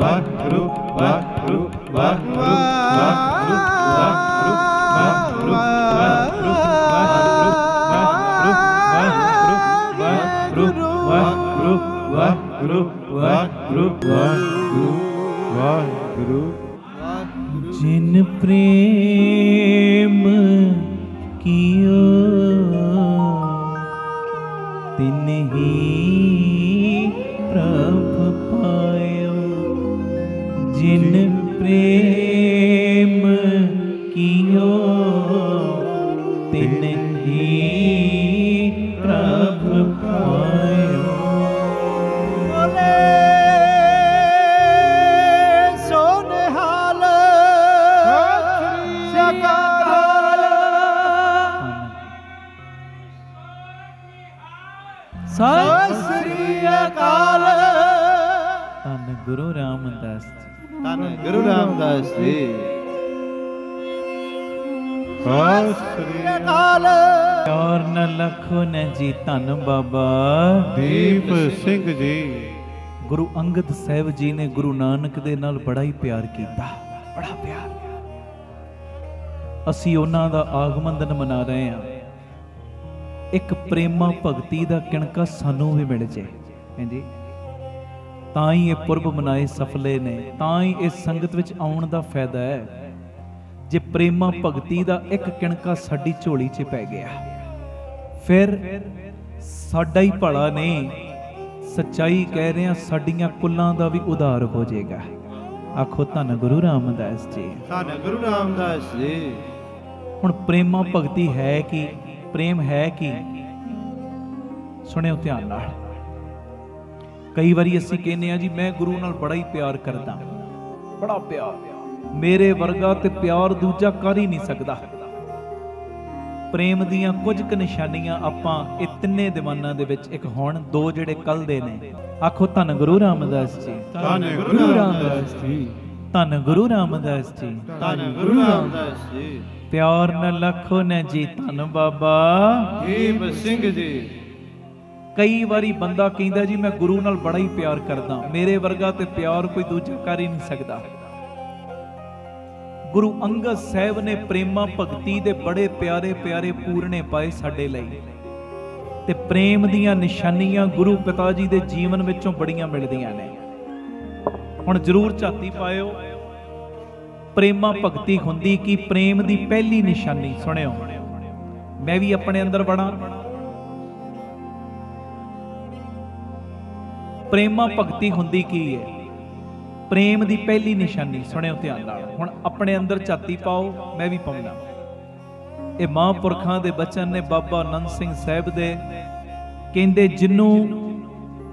ਵਾਹਿਗੁਰੂ ਵਾਹਿਗੁਰੂ जिन प्रेम कियो तिन ही प्रभ पायो, जिन प्रेम कियो तिन ही प्रभ पायो। ਸਤਿ ਸ੍ਰੀ ਅਕਾਲ। ਧੰਨ ਗੁਰੂ ਰਾਮਦਾਸ ਜੀ, ਧੰਨ ਗੁਰੂ ਰਾਮਦਾਸ ਜੀ। ਸਤਿ ਸ੍ਰੀ ਅਕਾਲ। ਔਰ ਨ ਲਖੋ ਨ ਜੀ ਧੰਨ ਬਾਬਾ ਦੀਪ ਸਿੰਘ ਜੀ। ਗੁਰੂ ਅੰਗਦ ਸਾਹਿਬ ਜੀ ਨੇ ਗੁਰੂ ਨਾਨਕ ਦੇ ਨਾਲ ਬੜਾ ਹੀ ਪਿਆਰ ਕੀਤਾ, ਬੜਾ ਪਿਆਰ। ਅਸੀਂ ਉਹਨਾਂ ਦਾ ਆਗਮਨ ਦਿਨ ਮਨਾ ਰਹੇ ਹਾਂ। ਇੱਕ ਪ੍ਰੇਮਾ ਭਗਤੀ ਦਾ ਕਿਣਕਾ ਸਾਨੂੰ ਵੀ ਮਿਲ ਜੇ, ਹਾਂਜੀ, ਤਾਂ ਹੀ ਇਹ ਪੁਰਬ ਮਨਾਏ ਸਫਲੇ ਨੇ, ਤਾਂ ਹੀ ਇਸ ਸੰਗਤ ਵਿੱਚ ਆਉਣ ਦਾ ਫਾਇਦਾ ਹੈ। ਜੇ ਪ੍ਰੇਮਾ ਭਗਤੀ ਦਾ ਇੱਕ ਕਿਣਕਾ ਸਾਡੀ ਝੋਲੀ 'ਚ ਪੈ ਗਿਆ, ਫਿਰ ਸਾਡਾ ਹੀ ਭਲਾ ਨਹੀਂ, ਸੱਚਾਈ ਕਹਿ ਰਹੇ ਹਾਂ, ਸਾਡੀਆਂ ਕੁੱਲਾਂ ਦਾ ਵੀ ਉਧਾਰ ਹੋ ਜਾਏਗਾ। ਆਖੋ ਧੰਨ ਗੁਰੂ ਰਾਮਦਾਸ ਜੀ, ਧੰਨ ਗੁਰੂ ਰਾਮਦਾਸ ਜੀ। ਹੁਣ ਪ੍ਰੇਮਾ ਭਗਤੀ ਹੈ ਕੀ, ਪ੍ਰੇਮ ਹੈ ਕੀ? ਸੁਣਿਓ ਧਿਆਨ ਨਾਲ। ਕਈ ਵਾਰੀ ਅਸੀਂ ਕਹਿੰਦੇ ਆ ਜੀ ਮੈਂ ਗੁਰੂ ਨਾਲ ਬੜਾ ਹੀ ਪਿਆਰ ਕਰਦਾ, ਬੜਾ ਪਿਆਰ, ਮੇਰੇ ਵਰਗਾ ਤੇ ਪਿਆਰ ਦੂਜਾ ਕਰ ਹੀ ਨਹੀਂ ਸਕਦਾ। ਪ੍ਰੇਮ ਦੀਆਂ ਕੁਝ ਕੁ ਨਿਸ਼ਾਨੀਆਂ ਆਪਾਂ ਇਹ ਤਿੰਨੇ ਦੀਵਾਨਾਂ ਦੇ ਵਿੱਚ ਇੱਕ ਹੁਣ ਦੋ ਜਿਹੜੇ ਕੱਲ ਦੇ ਨੇ। ਆਖੋ ਧੰਨ ਗੁਰੂ ਰਾਮਦਾਸ ਜੀ, ਧੰਨ ਗੁਰੂ ਰਾਮਦਾਸ ਜੀ, ਧੰਨ ਗੁਰੂ ਰਾਮਦਾਸ ਜੀ, ਧੰਨ ਗੁਰੂ ਰਾਮਦਾਸ ਜੀ। ਪਿਆਰ ਨ ਲੱਖੋ ਨੇ ਜੀ ਧੰਨ ਬਾਬਾ ਦੀਪ ਸਿੰਘ ਜੀ। ਕਈ ਵਾਰੀ ਬੰਦਾ ਕਹਿੰਦਾ ਜੀ ਮੈਂ ਗੁਰੂ ਨਾਲ ਬੜਾ ਹੀ ਪਿਆਰ ਕਰਦਾ, ਮੇਰੇ ਵਰਗਾ ਤੇ ਪਿਆਰ ਕੋਈ ਦੂਜਾ ਕਰ ਹੀ ਨਹੀਂ ਸਕਦਾ। ਗੁਰੂ ਅੰਗਦ ਸਾਹਿਬ ਨੇ ਪ੍ਰੇਮਾ ਭਗਤੀ ਦੇ ਬੜੇ ਪਿਆਰੇ ਪਿਆਰੇ ਪੂਰਨੇ ਪਾਏ ਸਾਡੇ ਲਈ, ਤੇ ਪ੍ਰੇਮ ਦੀਆਂ ਨਿਸ਼ਾਨੀਆਂ ਗੁਰੂ ਪਿਤਾ ਜੀ ਦੇ ਜੀਵਨ ਵਿੱਚੋਂ ਬੜੀਆਂ ਮਿਲਦੀਆਂ ਨੇ। ਹੁਣ ਜ਼ਰੂਰ ਝਾਤੀ ਪਾਇਓ ਪ੍ਰੇਮਾ ਭਗਤੀ ਹੁੰਦੀ ਕੀ, ਪ੍ਰੇਮ ਦੀ ਪਹਿਲੀ ਨਿਸ਼ਾਨੀ ਸੁਣਿਓ। ਮੈਂ ਵੀ ਆਪਣੇ ਅੰਦਰ ਬੜਾ ਪ੍ਰੇਮਾ ਭਗਤੀ ਹੁੰਦੀ ਕੀ ਹੈ, ਪ੍ਰੇਮ ਦੀ ਪਹਿਲੀ ਨਿਸ਼ਾਨੀ ਸੁਣਿਓ ਧਿਆਨ ਨਾਲ। ਹੁਣ ਆਪਣੇ ਅੰਦਰ ਝਾਤੀ ਪਾਓ, ਮੈਂ ਵੀ ਪਾਉਂਦਾ। ਇਹ ਮਹਾਂਪੁਰਖਾਂ ਦੇ ਬਚਨ ਨੇ, ਬਾਬਾ ਆਨੰਦ ਸਿੰਘ ਸਾਹਿਬ ਦੇ। ਕਹਿੰਦੇ ਜਿਹਨੂੰ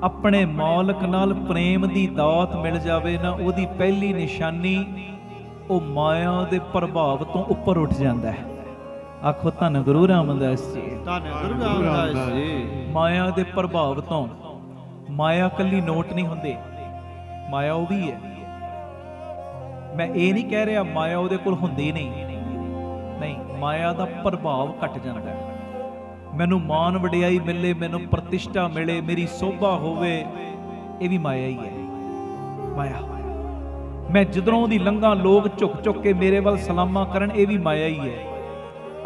ਆਪਣੇ ਮਾਲਕ ਨਾਲ ਪ੍ਰੇਮ ਦੀ ਦਾਤ ਮਿਲ ਜਾਵੇ ਨਾ, ਉਹਦੀ ਪਹਿਲੀ ਨਿਸ਼ਾਨੀ ਉਹ ਮਾਇਆ ਦੇ ਪ੍ਰਭਾਵ ਤੋਂ ਉੱਪਰ ਉੱਠ ਜਾਂਦਾ ਹੈ। ਆਖੋ ਧੰਨ ਗੁਰੂ ਰਾਮਦਾਸ ਜੀ, ਧੰਨ ਗੁਰੂ ਰਾਮਦਾਸ ਜੀ। ਮਾਇਆ ਦੇ ਪ੍ਰਭਾਵ ਤੋਂ, ਮਾਇਆ ਕੱਲੀ ਨੋਟ ਨਹੀਂ ਹੁੰਦੇ, ਮਾਇਆ ਉਹ ਵੀ ਹੈ। ਮੈਂ ਇਹ ਨਹੀਂ ਕਹਿ ਰਿਹਾ ਮਾਇਆ ਉਹਦੇ ਕੋਲ ਹੁੰਦੀ ਨਹੀਂ, ਮਾਇਆ ਦਾ ਪ੍ਰਭਾਵ ਘਟ ਜਾਂਦਾ ਹੈ। ਮੈਨੂੰ ਮਾਨ ਵਡਿਆਈ ਮਿਲੇ, ਮੈਨੂੰ ਪ੍ਰਤਿਸ਼ਠਾ ਮਿਲੇ, ਮੇਰੀ ਸੋਭਾ ਹੋਵੇ, ਇਹ ਵੀ ਮਾਇਆ ਹੀ ਹੈ। ਮਾਇਆ, ਮੈਂ ਜਿੱਧਰੋਂ ਦੀ ਲੰਘਾਂ ਲੋਕ ਝੁਕ ਝੁਕ ਕੇ ਮੇਰੇ ਵੱਲ ਸਲਾਮਾਂ ਕਰਨ, ਇਹ ਵੀ ਮਾਇਆ ਹੀ ਹੈ।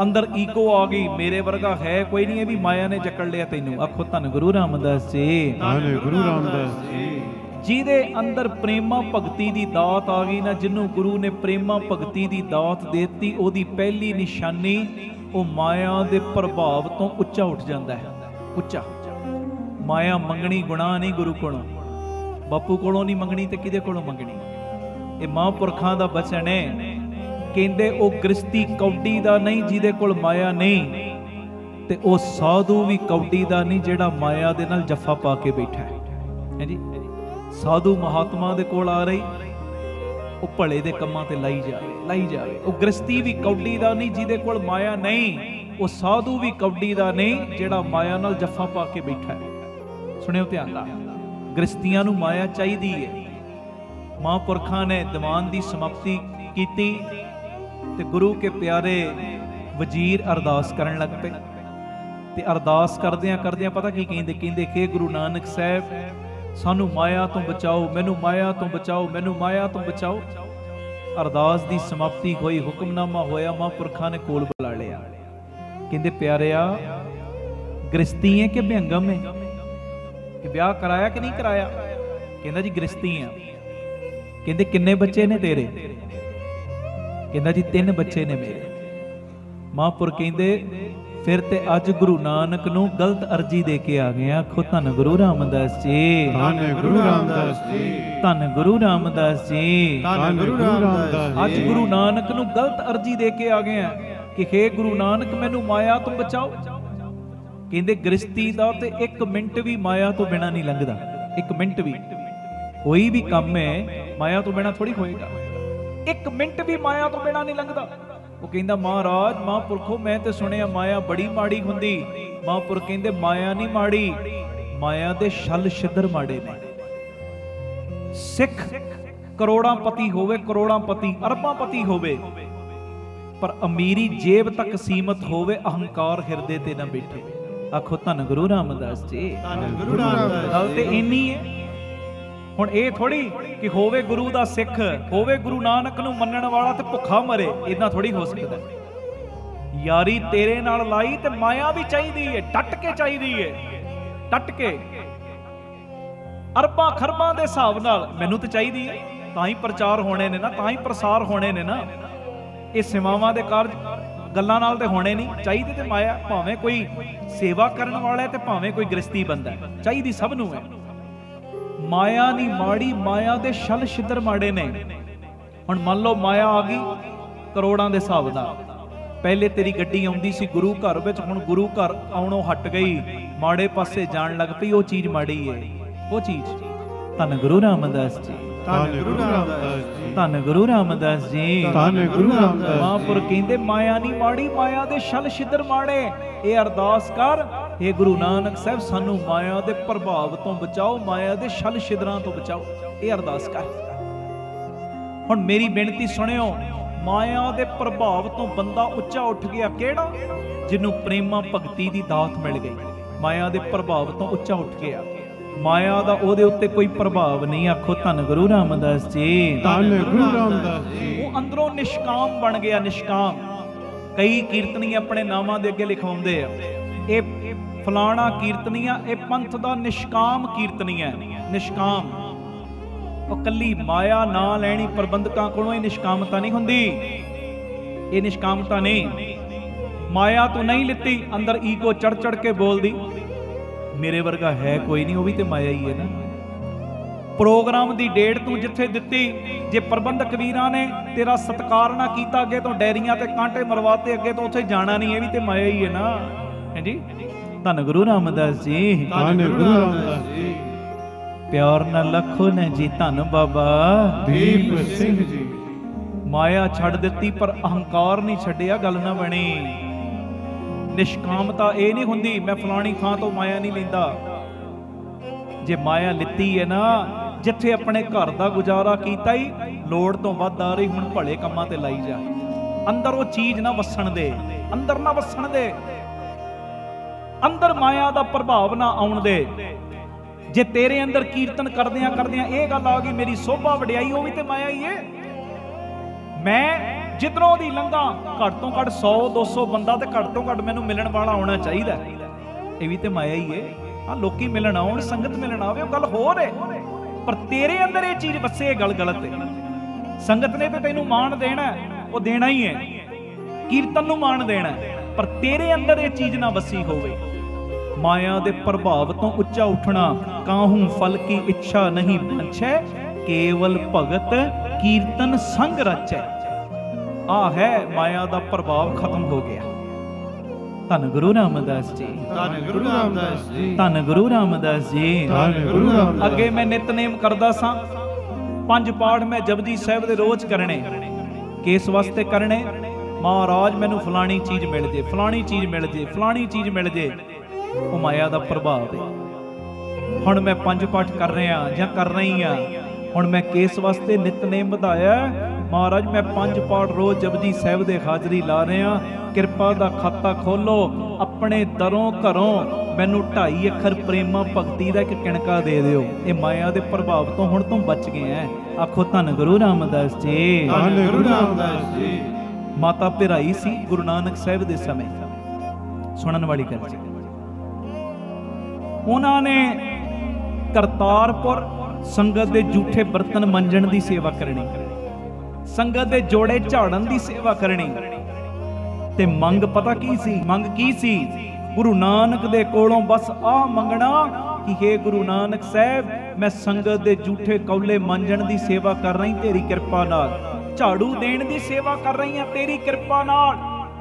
ਅੰਦਰ ਈਗੋ ਆ ਗਈ, ਮੇਰੇ ਵਰਗਾ ਹੈ ਕੋਈ ਨਹੀਂ, ਇਹ ਵੀ ਮਾਇਆ ਨੇ ਜਕੜ ਲਿਆ ਤੈਨੂੰ। ਆਖੋ ਧੰਨ ਗੁਰੂ ਰਾਮਦਾਸ ਜੀ, ਧੰਨ ਗੁਰੂ ਰਾਮਦਾਸ ਜੀ। ਜਿਹਦੇ ਅੰਦਰ ਪ੍ਰੇਮਾ ਭਗਤੀ ਦੀ ਦਾਤ ਆ ਗਈ ਨਾ, ਜਿਹਨੂੰ ਗੁਰੂ ਨੇ ਪ੍ਰੇਮਾ ਭਗਤੀ ਦੀ ਦਾਤ ਦੇਤੀ, ਉਹਦੀ ਪਹਿਲੀ ਨਿਸ਼ਾਨੀ ਉਹ ਮਾਇਆ ਦੇ ਪ੍ਰਭਾਵ ਤੋਂ ਉੱਚਾ ਉੱਠ ਜਾਂਦਾ ਹੈ। ਉੱਚਾ। ਮਾਇਆ ਮੰਗਣੀ ਗੁਨਾਹ ਨਹੀਂ ਗੁਰੂ ਕੋਲੋਂ, ਬਾਪੂ ਕੋਲੋਂ ਨਹੀਂ ਮੰਗਣੀ ਤੇ ਕਿਹਦੇ ਕੋਲੋਂ ਮੰਗਣੀ। ਇਹ ਮਹਾਂਪੁਰਖਾਂ ਦਾ ਬਚਨ ਹੈ। ਕਹਿੰਦੇ ਉਹ ਗ੍ਰਸਤੀ ਕੌਡੀ ਦਾ ਨਹੀਂ ਜਿਹਦੇ ਕੋਲ ਮਾਇਆ ਨਹੀਂ, ਤੇ ਉਹ ਸਾਧੂ ਵੀ ਕੌਡੀ ਦਾ ਨਹੀਂ ਜਿਹੜਾ ਮਾਇਆ ਦੇ ਨਾਲ ਜੱਫਾ ਪਾ ਕੇ ਬੈਠਾ ਹੈ ਜੀ। ਸਾਧੂ ਮਹਾਤਮਾ ਦੇ ਕੋਲ ਆ ਰਹੀ, ਉਹ ਭਲੇ ਦੇ ਕੰਮਾਂ ਤੇ ਲਾਈ ਜਾਵੇ। ਉਹ ਗ੍ਰਸਤੀ ਵੀ ਕੌਡੀ ਦਾ ਨਹੀਂ ਜਿਹਦੇ ਕੋਲ ਮਾਇਆ ਨਹੀਂ, ਉਹ ਸਾਧੂ ਵੀ ਕੌਡੀ ਦਾ ਨਹੀਂ ਜਿਹੜਾ ਮਾਇਆ ਨਾਲ ਜੱਫਾ ਪਾ ਕੇ ਬੈਠਾ ਹੈ। ਸੁਣਿਓ ਧਿਆਨ ਨਾਲ, ਗ੍ਰਸਤੀਆਂ ਨੂੰ ਮਾਇਆ ਚਾਹੀਦੀ ਹੈ। ਮਹਾਂਪੁਰਖਾਂ ਨੇ ਦੀਵਾਨ ਦੀ ਸਮਾਪਤੀ ਕੀਤੀ ਤੇ ਗੁਰੂ ਕੇ ਪਿਆਰੇ ਵਜ਼ੀਰ ਅਰਦਾਸ ਕਰਨ ਲੱਗ ਪਏ। ਤੇ ਅਰਦਾਸ ਕਰਦਿਆਂ ਕਰਦਿਆਂ ਪਤਾ ਕੀ ਕਹਿੰਦੇ, ਕਹਿੰਦੇ ਕਿ ਗੁਰੂ ਨਾਨਕ ਸਾਹਿਬ ਸਾਨੂੰ ਮਾਇਆ ਤੋਂ ਬਚਾਓ, ਮੈਨੂੰ ਮਾਇਆ ਤੋਂ ਬਚਾਓ, ਮੈਨੂੰ ਮਾਇਆ ਤੋਂ ਬਚਾਓ। ਅਰਦਾਸ ਦੀ ਸਮਾਪਤੀ ਹੋਈ, ਹੁਕਮਨਾਮਾ ਹੋਇਆ, ਮਹਾਂਪੁਰਖਾਂ ਨੇ ਕੋਲ ਬੁਲਾ ਲਿਆ। ਕਹਿੰਦੇ ਪਿਆਰਿਆ, ਗ੍ਰਸਤੀ ਹੈ ਕਿ ਬਿਹੰਗਮ ਹੈ, ਕਿ ਵਿਆਹ ਕਰਾਇਆ ਕਿ ਨਹੀਂ ਕਰਾਇਆ? ਕਹਿੰਦਾ ਜੀ ਗ੍ਰਸਤੀ ਆ। ਕਹਿੰਦੇ ਕਿੰਨੇ ਬੱਚੇ ਨੇ ਤੇਰੇ? ਕਹਿੰਦਾ ਜੀ 3 ਬੱਚੇ ਨੇ ਮੇਰੇ। ਮਹਾਂਪੁਰ ਕਹਿੰਦੇ ਫਿਰ ਤੇ ਅੱਜ ਗੁਰੂ ਨਾਨਕ ਨੂੰ ਗਲਤ ਅਰਜੀ ਦੇ ਕੇ ਆ ਗਏ। ਆਖੋ ਧੰਨ ਗੁਰੂ ਰਾਮਦਾਸ ਜੀ, ਧੰਨ ਗੁਰੂ ਰਾਮਦਾਸ ਜੀ, ਧੰਨ ਗੁਰੂ ਰਾਮਦਾਸ ਜੀ, ਧੰਨ ਗੁਰੂ ਰਾਮਦਾਸ ਜੀ। ਅੱਜ ਗੁਰੂ ਨਾਨਕ ਨੂੰ ਗਲਤ ਅਰਜੀ ਦੇ ਕੇ ਆ ਗਏ ਆ ਕਿ ਹੇ ਗੁਰੂ ਨਾਨਕ ਮੈਨੂੰ ਮਾਇਆ ਤੋਂ ਬਚਾਓ। ਕਹਿੰਦੇ ਗ੍ਰਸਤੀ ਦਾ ਤੇ 1 ਮਿੰਟ ਵੀ ਮਾਇਆ ਤੋਂ ਬਿਨਾ ਨਹੀਂ ਲੰਘਦਾ। 1 ਮਿੰਟ ਵੀ, ਕੋਈ ਵੀ ਕੰਮ ਹੈ ਮਾਇਆ ਤੋਂ ਬਿਨਾ ਥੋੜੀ ਹੋਏਗਾ। 1 ਮਿੰਟ ਵੀ ਮਾਇਆ ਤੋਂ ਬਿਨਾ ਨਹੀਂ ਲੰਘਦਾ। ਉਹ ਕਹਿੰਦਾ ਮਹਾਰਾਜ, ਮਹਾਂਪੁਰਖੋ ਮੈਂ ਤੇ ਸੁਣਿਆ ਮਾਇਆ ਬੜੀ ਮਾੜੀ ਹੁੰਦੀ। ਮਹਾਂਪੁਰਖ ਕਹਿੰਦੇ ਮਾਇਆ ਨਹੀਂ ਮਾੜੀ, ਮਾਇਆ ਦੇ ਛਲ ਛਿੱਦਰ ਮਾੜੇ ਨੇ। ਸਿੱਖ ਕਰੋੜਾਂ ਪਤੀ ਹੋਵੇ, ਕਰੋੜਾਂ ਪਤੀ, ਅਰਬਾਂ ਪਤੀ ਹੋਵੇ, ਪਰ ਅਮੀਰੀ ਜੇਬ ਤੱਕ ਸੀਮਤ ਹੋਵੇ, ਅਹੰਕਾਰ ਹਿਰਦੇ ਤੇ ਨਾ ਬੈਠੇ। ਆਖੋ ਧੰਨ ਗੁਰੂ ਰਾਮਦਾਸ ਜੀ, ਧੰਨ ਗੁਰੂ ਰਾਮਦਾਸ ਜੀ। ਗੱਲ ਤੇ ਇੰਨੀ ਹੈ। ਹੁਣ ਇਹ ਥੋੜੀ ਕਿ ਹੋਵੇ ਗੁਰੂ ਦਾ ਸਿੱਖ, ਹੋਵੇ ਗੁਰੂ ਨਾਨਕ ਨੂੰ ਮੰਨਣ ਵਾਲਾ ਤੇ ਭੁੱਖਾ ਮਰੇ, ਇਦਾਂ ਥੋੜੀ ਹੋ ਸਕਦਾ। ਯਾਰੀ ਤੇਰੇ ਨਾਲ ਲਾਈ ਤੇ ਮਾਇਆ ਵੀ ਚਾਹੀਦੀ ਹੈ, ਡਟ ਕੇ ਚਾਹੀਦੀ ਹੈ, ਡਟ ਕੇ। ਅਰਬਾਂ ਖਰਬਾਂ ਦੇ ਹਿਸਾਬ ਨਾਲ ਮੈਨੂੰ ਤੇ ਚਾਹੀਦੀ ਹੈ, ਤਾਂ ਹੀ ਪ੍ਰਚਾਰ ਹੋਣੇ ਨੇ ਨਾ, ਤਾਂ ਹੀ ਪ੍ਰਸਾਰ ਹੋਣੇ ਨੇ ਨਾ। ਇਹ ਸੇਵਾਵਾਂ ਦੇ ਕਾਰਜ ਗੱਲਾਂ ਨਾਲ ਤੇ ਹੋਣੇ ਨਹੀਂ। ਚਾਹੀਦੀ ਤੇ ਮਾਇਆ, ਭਾਵੇਂ ਕੋਈ ਸੇਵਾ ਕਰਨ ਵਾਲਾ ਹੈ ਤੇ ਭਾਵੇਂ ਕੋਈ ਗ੍ਰਸਤੀ ਬੰਦਾ ਹੈ, ਚਾਹੀਦੀ ਸਭ ਨੂੰ ਹੈ। ਮਾਇਆ ਨਹੀਂ ਮਾੜੀ, ਮਾਇਆ ਦੇ ਛਲ ਛਿੱਦਰ ਮਾੜੇ ਨੇ। ਹੁਣ ਮੰਨ ਲਓ ਮਾਇਆ ਆ ਗਈ ਕਰੋੜਾਂ ਦੇ ਹਿਸਾਬ ਨਾਲ। ਪਹਿਲੇ ਤੇਰੀ ਗੱਡੀ ਆਉਂਦੀ ਸੀ ਗੁਰੂ ਘਰ ਵਿੱਚ, ਹੁਣ ਗੁਰੂ ਘਰ ਆਉਣੋਂ ਹਟ ਗਈ, ਮਾੜੇ ਪਾਸੇ ਜਾਣ ਲੱਗ ਪਈ, ਉਹ ਚੀਜ਼ ਮਾੜੀ ਹੈ। ਉਹ ਚੀਜ਼ ਧੰਨ ਗੁਰੂ ਰਾਮਦਾਸ ਜੀ, ਧੰਨ ਗੁਰੂ ਰਾਮਦਾਸ ਜੀ, ਧੰਨ ਗੁਰੂ ਰਾਮਦਾਸ ਜੀ। ਧੰਨ ਗੁਰੂ ਰਾਮਦਾਸ। ਮਹਾਂਪੁਰ ਕਹਿੰਦੇ ਮਾਇਆ ਨਹੀਂ ਮਾੜੀ, ਮਾਇਆ ਦੇ ਛਲ ਛਿੱਦਰ ਮਾੜੇ। ਇਹ ਅਰਦਾਸ ਕਰ, ਇਹ ਗੁਰੂ ਨਾਨਕ ਸਾਹਿਬ ਸਾਨੂੰ ਮਾਇਆ ਦੇ ਪ੍ਰਭਾਵ ਤੋਂ ਬਚਾਓ, ਮਾਇਆ ਦੇ ਛਲ ਛਿੱਦਰਾਂ ਤੋਂ ਬਚਾਓ। ਇਹ ਅਰਦਾਸ ਕਰ। ਹੁਣ ਮੇਰੀ ਬੇਨਤੀ ਸੁਣਿਓ, ਮਾਇਆ ਦੇ ਪ੍ਰਭਾਵ ਤੋਂ ਬੰਦਾ ਉੱਚਾ ਉੱਠ ਗਿਆ ਕਿਹੜਾ? ਜਿਹਨੂੰ ਪ੍ਰੇਮਾ ਭਗਤੀ ਦੀ ਦਾਤ ਮਿਲ ਗਈ, ਮਾਇਆ ਦੇ ਪ੍ਰਭਾਵ ਤੋਂ ਉੱਚਾ ਉੱਠ ਗਿਆ। ਮਾਇਆ ਦਾ ਉਹਦੇ ਉੱਤੇ ਕੋਈ ਪ੍ਰਭਾਵ ਨਹੀਂ। ਆਖੋ ਧੰਨ ਗੁਰੂ ਰਾਮਦਾਸ ਜੀ, ਧੰਨ ਗੁਰੂ ਰਾਮਦਾਸ ਜੀ। ਉਹ ਅੰਦਰੋਂ ਨਿਸ਼ਕਾਮ ਬਣ ਗਿਆ, ਨਿਸ਼ਕਾਮ। ਕਈ ਕੀਰਤਨੀ ਆਪਣੇ ਨਾਮਾਂ ਦੇ ਅੱਗੇ ਲਿਖਵਾਉਂਦੇ ਆ, ਇਹ ਫਲਾਣਾ ਕੀਰਤਨੀਆ, ਇਹ ਪੰਥ ਦਾ ਨਿਸ਼ਕਾਮ ਕੀਰਤਨੀ ਹੈ। ਨਿਸ਼ਕਾਮ ਉਹ ਕੱਲੀ ਮਾਇਆ ਨਾ ਲੈਣੀ ਪ੍ਰਬੰਧਕਾਂ ਕੋਲੋਂ, ਇਹ ਨਿਸ਼ਕਾਮਤਾ ਨਹੀਂ ਹੁੰਦੀ। ਇਹ ਨਿਸ਼ਕਾਮਤਾ ਨਹੀਂ। ਮਾਇਆ ਤੂੰ ਨਹੀਂ ਲਿੱਤੀ, ਅੰਦਰ ਈਗੋ ਚੜ ਚੜ ਕੇ ਬੋਲਦੀ ਮੇਰੇ ਵਰਗਾ ਹੈ ਕੋਈ ਨਹੀਂ, ਉਹ ਵੀ ਤੇ ਮਾਇਆ ਹੀ ਹੈ ਨਾ। ਪ੍ਰੋਗਰਾਮ ਦੀ ਡੇਟ ਤੂੰ ਜਿੱਥੇ ਦਿੱਤੀ, ਜੇ ਪ੍ਰਬੰਧਕ ਵੀਰਾਂ ਨੇ ਤੇਰਾ ਸਤਿਕਾਰ ਨਾ ਕੀਤਾ, ਅੱਗੇ ਤੋਂ ਡੈਰੀਆਂ ਤੇ ਕਾਂਟੇ ਮਰਵਾਤੇ, ਅੱਗੇ ਤੋਂ ਉੱਥੇ ਜਾਣਾ ਨਹੀਂ, ਇਹ ਵੀ ਤੇ ਮਾਇਆ ਹੀ ਹੈ ਨਾ। ਹਾਂਜੀ, ਧੰਨ ਗੁਰੂ ਰਾਮਦਾਸ ਜੀ, ਧੰਨ ਗੁਰੂ ਰਾਮਦਾਸ ਜੀ। ਪਿਆਰ ਨਾਲ ਲਖੋ ਨੇ ਜੀ, ਧੰਨ ਬਾਬਾ ਦੀਪ ਸਿੰਘ ਜੀ। ਮਾਇਆ ਛੱਡ ਦਿੱਤੀ ਪਰ ਅਹੰਕਾਰ ਨਹੀਂ ਛੱਡਿਆ, ਗੱਲ ਨਾ ਬਣੀ। ਨਿਸ਼ਕਾਮਤਾ ਇਹ ਨਹੀਂ ਹੁੰਦੀ ਮੈਂ ਫਲਾਣੀ ਥਾਂ ਤੋਂ ਮਾਇਆ ਨਹੀਂ ਲੈਂਦਾ। ਜੇ ਮਾਇਆ ਲਿੱਤੀ ਹੈ ਨਾ, ਜਿੱਥੇ ਆਪਣੇ ਘਰ ਦਾ ਗੁਜ਼ਾਰਾ ਕੀਤਾ ਹੀ, ਲੋੜ ਤੋਂ ਵੱਧ ਆ ਰਹੀ, ਹੁਣ ਭਲੇ ਕੰਮਾਂ ਤੇ ਲਾਈ ਜਾ। ਅੰਦਰ ਉਹ ਚੀਜ਼ ਨਾ ਵਸਣ ਦੇ, ਅੰਦਰ ਨਾ ਵਸਣ ਦੇ, ਅੰਦਰ ਮਾਇਆ ਦਾ ਪ੍ਰਭਾਵ ਨਾ ਆਉਣ ਦੇ। ਜੇ ਤੇਰੇ ਅੰਦਰ ਕੀਰਤਨ ਕਰਦਿਆਂ ਕਰਦਿਆਂ ਇਹ ਗੱਲ ਆ ਗਈ ਮੇਰੀ ਸੋਭਾ ਵਡਿਆਈ, ਉਹ ਵੀ ਤੇ ਮਾਇਆ ਹੀ ਹੈ। ਮੈਂ ਜਿੱਧਰੋਂ ਦੀ ਲੰਘਾਂ, ਘੱਟ ਤੋਂ ਘੱਟ 100-200 ਬੰਦਾ ਤੇ ਘੱਟ ਤੋਂ ਘੱਟ ਮੈਨੂੰ ਮਿਲਣ ਵਾਲਾ ਆਉਣਾ ਚਾਹੀਦਾ, ਇਹ ਵੀ ਤੇ ਮਾਇਆ ਹੀ ਹੈ। ਹਾਂ, ਲੋਕੀ ਮਿਲਣ ਆਉਣ, ਸੰਗਤ ਮਿਲਣ ਆਵੇ, ਉਹ ਗੱਲ ਹੋਰ ਹੈ, ਪਰ ਤੇਰੇ ਅੰਦਰ ਇਹ ਚੀਜ਼ ਵਸੇ, ਇਹ ਗੱਲ ਗਲਤ ਹੈ। ਸੰਗਤ ਨੇ ਤੇ ਤੈਨੂੰ ਮਾਣ ਦੇਣਾ, ਉਹ ਦੇਣਾ ਹੀ ਹੈ, ਕੀਰਤਨ ਨੂੰ ਮਾਣ ਦੇਣਾ, ਪਰ ਤੇਰੇ ਅੰਦਰ ਇਹ ਚੀਜ਼ ਨਾ ਵਸੀ ਹੋਵੇ। ਮਾਇਆ ਦੇ ਪ੍ਰਭਾਵ ਤੋਂ ਉੱਚਾ ਉੱਠਣਾ, ਕਾਹੂ ਫਲ ਕੀ ਇੱਛਾ ਨਹੀਂ ਪੰਛੈ, ਕੇਵਲ ਭਗਤ ਕੀਰਤਨ ਸੰਗ ਰਚੈ। ਆ ਹੈ ਮਾਇਆ ਦਾ ਪ੍ਰਭਾਵ ਖਤਮ ਹੋ ਗਿਆ। ਧੰਨ ਗੁਰੂ ਰਾਮਦਾਸ ਜੀ, ਧੰਨ ਗੁਰੂ ਰਾਮਦਾਸ ਜੀ, ਧੰਨ ਗੁਰੂ ਰਾਮਦਾਸ ਜੀ। ਧੰਨ ਗੁਰੂ ਰਾਮਦਾਸ। ਅੱਗੇ ਮੈਂ ਨਿਤਨੇਮ ਕਰਦਾ ਸਾਂ, 5 ਪਾਠ ਮੈਂ ਜਪਜੀ ਸਾਹਿਬ ਦੇ ਰੋਜ਼ ਕਰਨੇ। ਕਿਸ ਵਾਸਤੇ ਕਰਨੇ? ਮਹਾਰਾਜ ਮੈਨੂੰ ਫਲਾਣੀ ਚੀਜ਼ ਮਿਲ ਜੇ, ਫਲਾਣੀ ਚੀਜ਼ ਮਿਲ ਜੇ, ਫਲਾਣੀ ਚੀਜ਼ ਮਿਲ ਜੇ। ਉਹ ਮਾਇਆ ਦਾ ਪ੍ਰਭਾਵ ਹੈ। ਹੁਣ ਮੈਂ 5 ਪਾਠ ਕਰ ਰਿਹਾ ਜਾਂ ਕਰ ਰਹੀ ਹਾਂ, ਹੁਣ ਮੈਂ ਕਿਸ ਵਾਸਤੇ ਨਿਤਨੇਮ ਵਧਾਇਆ? ਮਹਾਰਾਜ ਮੈਂ 5 ਪਾਠ ਰੋਜ਼ ਜਪਜੀ ਸਾਹਿਬ ਦੇ ਹਾਜ਼ਰੀ ਲਾ ਰਿਹਾ, ਕਿਰਪਾ ਦਾ ਖਾਤਾ ਖੋਲੋ, ਆਪਣੇ ਦਰੋਂ ਘਰੋਂ ਮੈਨੂੰ 2.5 ਅੱਖਰ ਪ੍ਰੇਮਾ ਭਗਤੀ ਦਾ ਇੱਕ ਕਿਣਕਾ ਦੇ ਦਿਓ। ਇਹ ਮਾਇਆ ਦੇ ਪ੍ਰਭਾਵ ਤੋਂ ਹੁਣ ਤੋਂ ਬਚ ਗਏ ਹੈ। ਆਖੋ ਧੰਨ ਗੁਰੂ ਰਾਮਦਾਸ ਜੀ, ਧੰਨ ਗੁਰੂ ਰਾਮਦਾਸ ਜੀ। ਮਾਤਾ ਭਿਰਾਈ ਸੀ ਗੁਰੂ ਨਾਨਕ ਸਾਹਿਬ ਦੇ ਸਮੇਂ, ਸੁਣਨ ਵਾਲੀ ਗੱਲ ਸੀ। ਉਹਨਾਂ ਨੇ ਕਰਤਾਰਪੁਰ ਸੰਗਤ ਦੇ ਝੂਠੇ ਬਰਤਨ ਮੰਜਣ ਦੀ ਸੇਵਾ ਕਰਨੀ, ਸੰਗਤ ਦੇ ਜੋੜੇ ਝਾੜਨ ਦੀ ਸੇਵਾ ਕਰਨੀ। ਤੇ ਮੰਗ ਪਤਾ ਕੀ ਸੀ? ਮੰਗ ਕੀ ਸੀ? ਗੁਰੂ ਨਾਨਕ ਦੇ ਕੋਲੋਂ ਬਸ ਆਹ ਮੰਗਣਾ ਕਿ ਹੇ ਗੁਰੂ ਨਾਨਕ ਸਾਹਿਬ, ਮੈਂ ਸੰਗਤ ਦੇ ਝੂਠੇ ਕੌਲੇ ਮੰਜਣ ਦੀ ਸੇਵਾ ਕਰ ਰਹੀ ਤੇਰੀ ਕਿਰਪਾ ਨਾਲ, ਝਾੜੂ ਦੇਣ ਦੀ ਸੇਵਾ ਕਰ ਰਹੀ ਹਾਂ ਤੇਰੀ ਕਿਰਪਾ ਨਾਲ,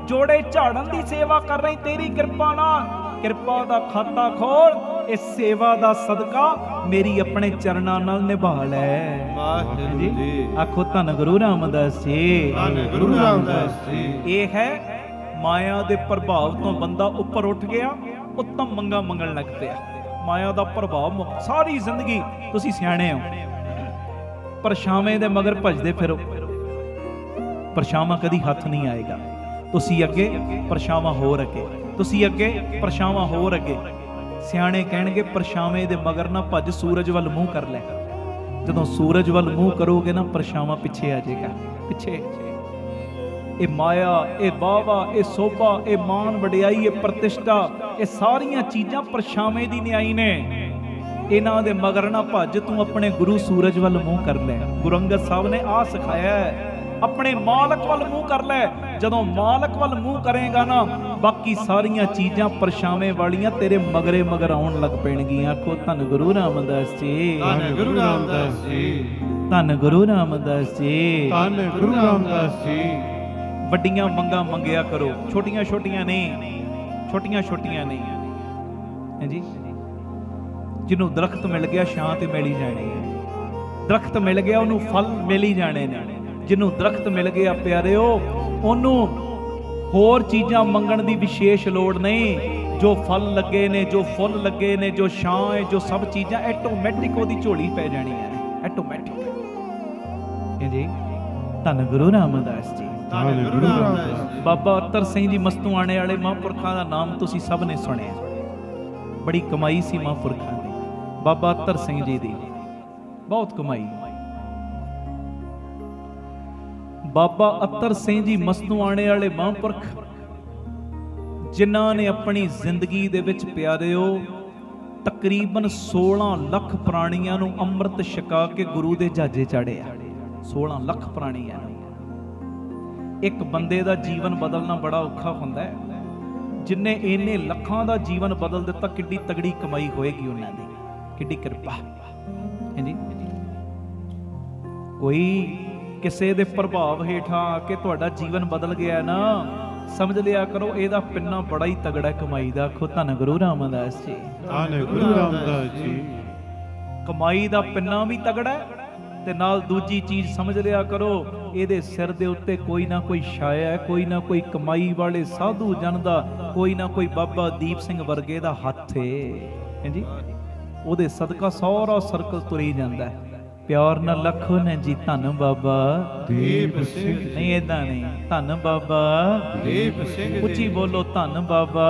ਜੋੜੇ ਝਾੜਨ ਦੀ ਸੇਵਾ ਕਰ ਰਹੀ ਤੇਰੀ ਕਿਰਪਾ ਨਾਲ। ਕਿਰਪਾ ਦਾ ਖਾਤਾ ਖੋਲ, ਇਸ ਸੇਵਾ ਦਾ ਸਦਕਾ ਮੇਰੀ ਆਪਣੇ ਚਰਨਾਂ ਨਾਲ ਨਿਭਾ ਲੈ। ਵਾਹਿਗੁਰੂ ਜੀ। ਆਖੋ ਧੰਨ ਗੁਰੂ ਰਾਮਦਾਸ ਜੀ, ਧੰਨ ਗੁਰੂ ਰਾਮਦਾਸ ਜੀ। ਇਹ ਹੈ ਮਾਇਆ ਦੇ ਪ੍ਰਭਾਵ ਤੋਂ ਬੰਦਾ ਉੱਪਰ ਉੱਠ ਗਿਆ, ਉੱਤਮ ਮੰਗਾ ਮੰਗਣ ਲੱਗ ਪਿਆ। ਮਾਇਆ ਦਾ ਪ੍ਰਭਾਵ ਸਾਰੀ ਜ਼ਿੰਦਗੀ, ਤੁਸੀਂ ਸਿਆਣੇ ਹੋ, ਪਰਛਾਵੇਂ ਦੇ ਮਗਰ ਭਜਦੇ ਫਿਰੋ, ਪਰਛਾਵਾਂ ਕਦੀ ਹੱਥ ਨਹੀਂ ਆਏਗਾ। ਤੁਸੀਂ ਅੱਗੇ, ਪਰਛਾਵਾਂ ਹੋਰ ਅੱਗੇ, ਤੁਸੀਂ ਅੱਗੇ, ਪਰਛਾਵਾਂ ਹੋਰ ਅੱਗੇ। ਸਿਆਣੇ ਕਹਿਣਗੇ ਪਰਛਾਵੇਂ ਦੇ ਮਗਰ ਨਾ ਭੱਜ, ਸੂਰਜ ਵੱਲ ਮੂੰਹ ਕਰ ਲੈ। ਜਦੋਂ ਸੂਰਜ ਵੱਲ ਮੂੰਹ ਕਰੋਗੇ ਨਾ, ਪਰਛਾਵਾਂ ਪਿੱਛੇ ਆ ਜਾਏਗਾ, ਪਿੱਛੇ। ਇਹ ਮਾਇਆ, ਇਹ ਬਾਵਾ, ਇਹ ਸੋਭਾ, ਇਹ ਮਾਣ ਵਡਿਆਈ, ਇਹ ਪ੍ਰਤਿਸ਼ਠਾ, ਇਹ ਸਾਰੀਆਂ ਚੀਜ਼ਾਂ ਪਰਛਾਵੇਂ ਦੀ ਨਿਆਈ ਨੇ। ਇਹਨਾਂ ਦੇ ਮਗਰ ਨਾ ਭੱਜ, ਤੂੰ ਆਪਣੇ ਗੁਰੂ ਸੂਰਜ ਵੱਲ ਮੂੰਹ ਕਰ ਲੈ। ਗੁਰੂ ਅੰਗਦ ਸਾਹਿਬ ਨੇ ਆਹ ਸਿਖਾਇਆ ਹੈ, ਆਪਣੇ ਮਾਲਕ ਵੱਲ ਮੂੰਹ ਕਰ ਲੈ। ਜਦੋਂ ਮਾਲਕ ਵੱਲ ਮੂੰਹ ਕਰੇਗਾ ਨਾ, ਬਾਕੀ ਸਾਰੀਆਂ ਚੀਜ਼ਾਂ ਪਰਛਾਵੇਂ ਵਾਲੀਆਂ ਤੇਰੇ ਮਗਰੇ ਮਗਰ ਆਉਣ ਲੱਗ ਪੈਣਗੀਆਂ। ਆਖੋ ਧੰਨ ਗੁਰੂ ਰਾਮਦਾਸ ਜੀ, ਧੰਨ ਗੁਰੂ ਰਾਮਦਾਸ ਜੀ, ਧੰਨ ਗੁਰੂ ਰਾਮਦਾਸ ਜੀ, ਧੰਨ ਗੁਰੂ ਰਾਮਦਾਸ ਜੀ। ਵੱਡੀਆਂ ਮੰਗਾਂ ਮੰਗਿਆ ਕਰੋ, ਛੋਟੀਆਂ ਛੋਟੀਆਂ ਨਹੀਂ, ਛੋਟੀਆਂ ਛੋਟੀਆਂ ਨਹੀਂ। ਹਾਂਜੀ, ਜਿਹਨੂੰ ਦਰਖਤ ਮਿਲ ਗਿਆ ਛਾਂ ਤੇ ਮਿਲ ਹੀ ਜਾਣੀ ਹੈ। ਦਰਖਤ ਮਿਲ ਗਿਆ ਉਹਨੂੰ ਫਲ ਮਿਲ ਹੀ ਜਾਣੇ ਨੇ। ਜਿਹਨੂੰ ਦਰਖਤ ਮਿਲ ਗਿਆ ਪਿਆਰਿਓ, ਉਹਨੂੰ ਹੋਰ ਚੀਜ਼ਾਂ ਮੰਗਣ ਦੀ ਵਿਸ਼ੇਸ਼ ਲੋੜ ਨਹੀਂ। ਜੋ ਫਲ ਲੱਗੇ ਨੇ, ਜੋ ਫੁੱਲ ਲੱਗੇ ਨੇ, ਜੋ ਛਾਂ ਹੈ, ਜੋ ਸਭ ਚੀਜ਼ਾਂ ਆਟੋਮੈਟਿਕ ਉਹਦੀ ਝੋਲੀ ਪੈ ਜਾਣੀਆਂ ਨੇ, ਆਟੋਮੈਟਿਕ। ਜੀ ਧੰਨ ਗੁਰੂ ਰਾਮਦਾਸ ਜੀ, ਧੰਨ ਗੁਰੂ ਰਾਮਦਾਸ ਜੀ। ਬਾਬਾ ਅਤਰ ਸਿੰਘ ਜੀ ਮਸਤੂਆਣੇ ਵਾਲੇ ਮਹਾਂਪੁਰਖਾਂ ਦਾ ਨਾਮ ਤੁਸੀਂ ਸਭ ਨੇ ਸੁਣਿਆ। ਬੜੀ ਕਮਾਈ ਸੀ ਮਹਾਂਪੁਰਖਾਂ ਦੀ, ਬਾਬਾ ਅਤਰ ਸਿੰਘ ਜੀ ਦੀ ਬਹੁਤ ਕਮਾਈ। ਬਾਬਾ ਅਤਰ ਸਿੰਘ ਜੀ ਮਸਤੂਆਣੇ ਵਾਲੇ ਮਹਾਂਪੁਰਖ, ਜਿਨ੍ਹਾਂ ਨੇ ਆਪਣੀ ਜ਼ਿੰਦਗੀ ਦੇ ਵਿੱਚ ਪਿਆਰਿਓ ਤਕਰੀਬਨ 16 ਲੱਖ ਪ੍ਰਾਣੀਆਂ ਨੂੰ ਅੰਮ੍ਰਿਤ ਛਕਾ ਕੇ ਗੁਰੂ ਦੇ ਜਾਜੇ ਚਾੜਿਆ। 16 ਲੱਖ ਪ੍ਰਾਣੀਆਂ ਨੂੰ। ਇੱਕ ਬੰਦੇ ਦਾ ਜੀਵਨ ਬਦਲਣਾ ਬੜਾ ਔਖਾ ਹੁੰਦਾ ਹੈ, ਜਿਨਨੇ ਇੰਨੇ ਲੱਖਾਂ ਦਾ ਜੀਵਨ ਬਦਲ ਦਿੱਤਾ, ਕਿੱਡੀ ਤਗੜੀ ਕਮਾਈ ਹੋਏਗੀ ਉਹਨਾਂ ਦੀ, ਕਿੱਡੀ ਕਿਰਪਾ ਹੈ ਜੀ। ਕੋਈ ਕਿਸੇ ਦੇ ਪ੍ਰਭਾਵ ਹੇਠਾਂ ਆ ਕੇ ਤੁਹਾਡਾ ਜੀਵਨ ਬਦਲ ਗਿਆ ਨਾ, ਸਮਝ ਲਿਆ ਕਰੋ ਇਹਦਾ ਪਿੰਨਾ ਬੜਾ ਹੀ ਤਗੜਾ ਕਮਾਈ ਦਾ। ਆਖੋ ਧੰਨ ਗੁਰੂ ਰਾਮਦਾਸ ਜੀ, ਧੰਨ ਗੁਰੂ ਰਾਮਦਾਸ ਜੀ। ਕਮਾਈ ਦਾ ਪਿੰਨਾ ਵੀ ਤਗੜਾ ਤੇ ਨਾਲ ਦੂਜੀ ਚੀਜ਼ ਸਮਝ ਲਿਆ ਕਰੋ, ਇਹਦੇ ਸਿਰ ਦੇ ਉੱਤੇ ਕੋਈ ਨਾ ਕੋਈ ਛਾਇਆ ਹੈ, ਕੋਈ ਨਾ ਕੋਈ ਕਮਾਈ ਵਾਲੇ ਸਾਧੂ ਜਨ ਦਾ, ਕੋਈ ਨਾ ਕੋਈ ਬਾਬਾ ਦੀਪ ਸਿੰਘ ਵਰਗੇ ਦਾ ਹੱਥ ਹੈ ਜੀ। ਉਹਦੇ ਸਦਕਾ ਸਾਰਾ ਸਰਕਲ ਤੁਰੀ ਜਾਂਦਾ ਹੈ। ਪਿਆਰ ਨਾਲ ਲੱਖੋ ਨੇ ਜੀ ਧੰਨ ਬਾਬਾ ਦੀਪ ਸਿੰਘ। ਨਹੀਂ ਏਦਾਂ ਨਹੀਂ, ਧੰਨ ਬਾਬਾ ਦੀਪ ਸਿੰਘ। ਉੱਚੀ ਬੋਲੋ, ਧੰਨ ਬਾਬਾ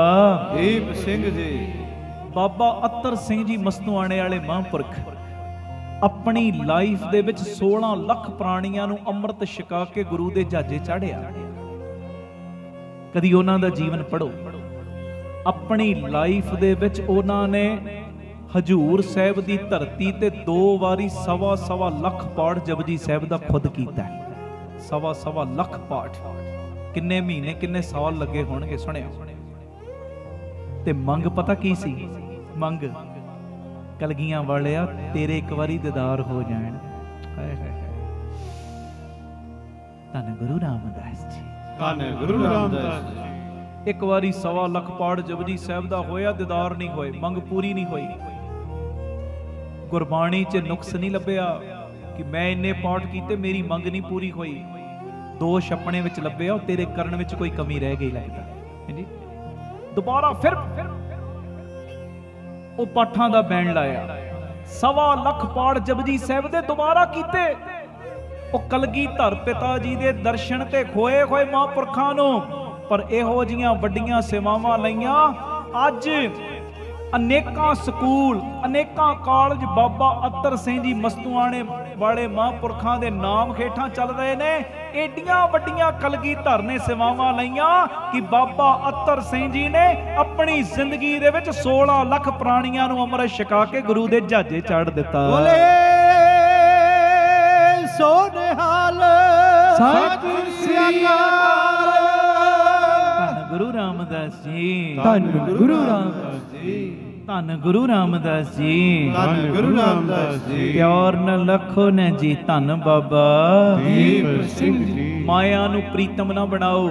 ਦੀਪ ਸਿੰਘ ਜੀ। ਬਾਬਾ ਅਤਰ ਸਿੰਘ ਜੀ ਮਸਤੂਆਣੇ ਵਾਲੇ ਮਹਾਂਪੁਰਖ ਆਪਣੀ ਲਾਈਫ ਦੇ ਵਿੱਚ 16 ਲੱਖ ਪ੍ਰਾਣੀਆਂ ਨੂੰ ਅੰਮ੍ਰਿਤ ਛਕਾ ਕੇ ਗੁਰੂ ਦੇ ਜਾਜੇ ਚਾੜਿਆ। ਕਦੀ ਉਹਨਾਂ ਦਾ ਜੀਵਨ ਪੜ੍ਹੋ। ਆਪਣੀ ਲਾਈਫ ਦੇ ਵਿੱਚ ਉਹਨਾਂ ਨੇ ਹਜੂਰ ਸਾਹਿਬ ਦੀ ਧਰਤੀ ਤੇ 2 ਵਾਰੀ 1.25 ਲੱਖ ਪਾਠ ਜਪਜੀ ਸਾਹਿਬ ਦਾ ਖੁਦ ਕੀਤਾ। 1.25 ਲੱਖ ਪਾਠ। ਕਿੰਨੇ ਮਹੀਨੇ ਕਿੰਨੇ ਸਾਲ ਲੱਗੇ ਹੋਣਗੇ ਸੁਣਿਓ। ਤੇ ਮੰਗ ਪਤਾ ਕੀ ਸੀ? ਮੰਗ ਕਲਗੀਆਂ ਵਾਲਿਆ ਤੇਰੇ ਇੱਕ ਵਾਰੀ ਦੀਦਾਰ ਹੋ ਜਾਣ। ਹਾਏ ਹਾਏ ਧੰਨ ਗੁਰੂ ਰਾਮਦਾਸ ਜੀ, ਧੰਨ ਗੁਰੂ ਰਾਮਦਾਸ ਜੀ। ਇੱਕ ਵਾਰੀ 1.25 ਲੱਖ ਪਾਠ ਜਪਜੀ ਸਾਹਿਬ ਦਾ ਹੋਇਆ, ਦੀਦਾਰ ਨਹੀਂ ਹੋਏ, ਮੰਗ ਪੂਰੀ ਨਹੀਂ ਹੋਈ। ਗੁਰਬਾਣੀ 'ਚ ਨੁਕਸ ਨਹੀਂ ਲੱਭਿਆ ਕਿ ਮੈਂ ਇੰਨੇ ਪਾਠ ਕੀਤੇ ਮੇਰੀ ਮੰਗ ਨਹੀਂ ਪੂਰੀ ਹੋਈ। ਦੋਸ਼ ਆਪਣੇ ਵਿੱਚ ਲੱਭਿਆ, ਉਹ ਤੇਰੇ ਕਰਨ ਵਿੱਚ ਕੋਈ ਕਮੀ ਰਹਿ ਗਈ ਲੱਗਦਾ ਹੈ ਜੀ। ਦੁਬਾਰਾ ਫਿਰ ਉਹ ਪਾਠਾਂ ਦਾ ਬੈਂਡ ਲਾਇਆ। 1.25 ਲੱਖ ਪਾਠ ਜਪਜੀ ਸਾਹਿਬ ਦੇ ਦੁਬਾਰਾ ਕੀਤੇ। ਉਹ ਕਲਗੀਧਰ ਪਿਤਾ ਜੀ ਦੇ ਦਰਸ਼ਨ ਤੇ ਖੋਏ ਹੋਏ ਮਹਾਂਪੁਰਖਾਂ ਨੂੰ, ਪਰ ਇਹੋ ਜੀਆਂ ਵੱਡੀਆਂ ਸੇਵਾਵਾਂ ਲਈਆਂ। ਅੱਜ ਅਨੇਕਾਂ ਸਕੂਲ, ਅਨੇਕਾਂ ਕਾਲਜ ਬਾਬਾ ਅਤਰ ਸਿੰਘ ਜੀ ਮਸਤੂਆਣੇ ਵਾਲੇ ਮਹਾਂਪੁਰਖਾਂ ਦੇ ਨਾਮ ਹੇਠਾਂ ਚੱਲ ਰਹੇ ਨੇ। ਏਡੀਆਂ ਵੱਡੀਆਂ ਕਲਗੀਧਰ ਨੇ ਸੇਵਾਵਾਂ ਲਈਆਂ ਕਿ ਬਾਬਾ ਅਤਰ ਸਿੰਘ ਜੀ ਨੇ ਆਪਣੀ ਜ਼ਿੰਦਗੀ ਦੇ ਵਿੱਚ 16 ਲੱਖ ਪ੍ਰਾਣੀਆਂ ਨੂੰ ਅੰਮ੍ਰਿਤ ਛਕਾ ਕੇ ਗੁਰੂ ਦੇ ਜਾਜੇ ਚਾੜ ਦਿੱਤਾ। ਬੋਲੇ ਸੋ ਨਿਹਾਲ ਸਤਿ ਸ੍ਰੀ ਅਕਾਲ। ਧੰਨ ਗੁਰੂ ਰਾਮਦਾਸ ਜੀ, ਧੰਨ ਗੁਰੂ ਰਾਮਦਾਸ ਜੀ, ਧੰਨ ਗੁਰੂ ਰਾਮਦਾਸ ਜੀ, ਧੰਨ ਗੁਰੂ ਰਾਮਦਾਸ ਜੀ। ਪਿਆਰ ਨਾਲ ਲੱਖੋ ਨੇ ਜੀ ਧੰਨ ਬਾਬਾ ਦੀਪ ਸਿੰਘ ਜੀ। ਮਾਇਆ ਨੂੰ ਪ੍ਰੀਤਮ ਨਾ ਬਣਾਓ,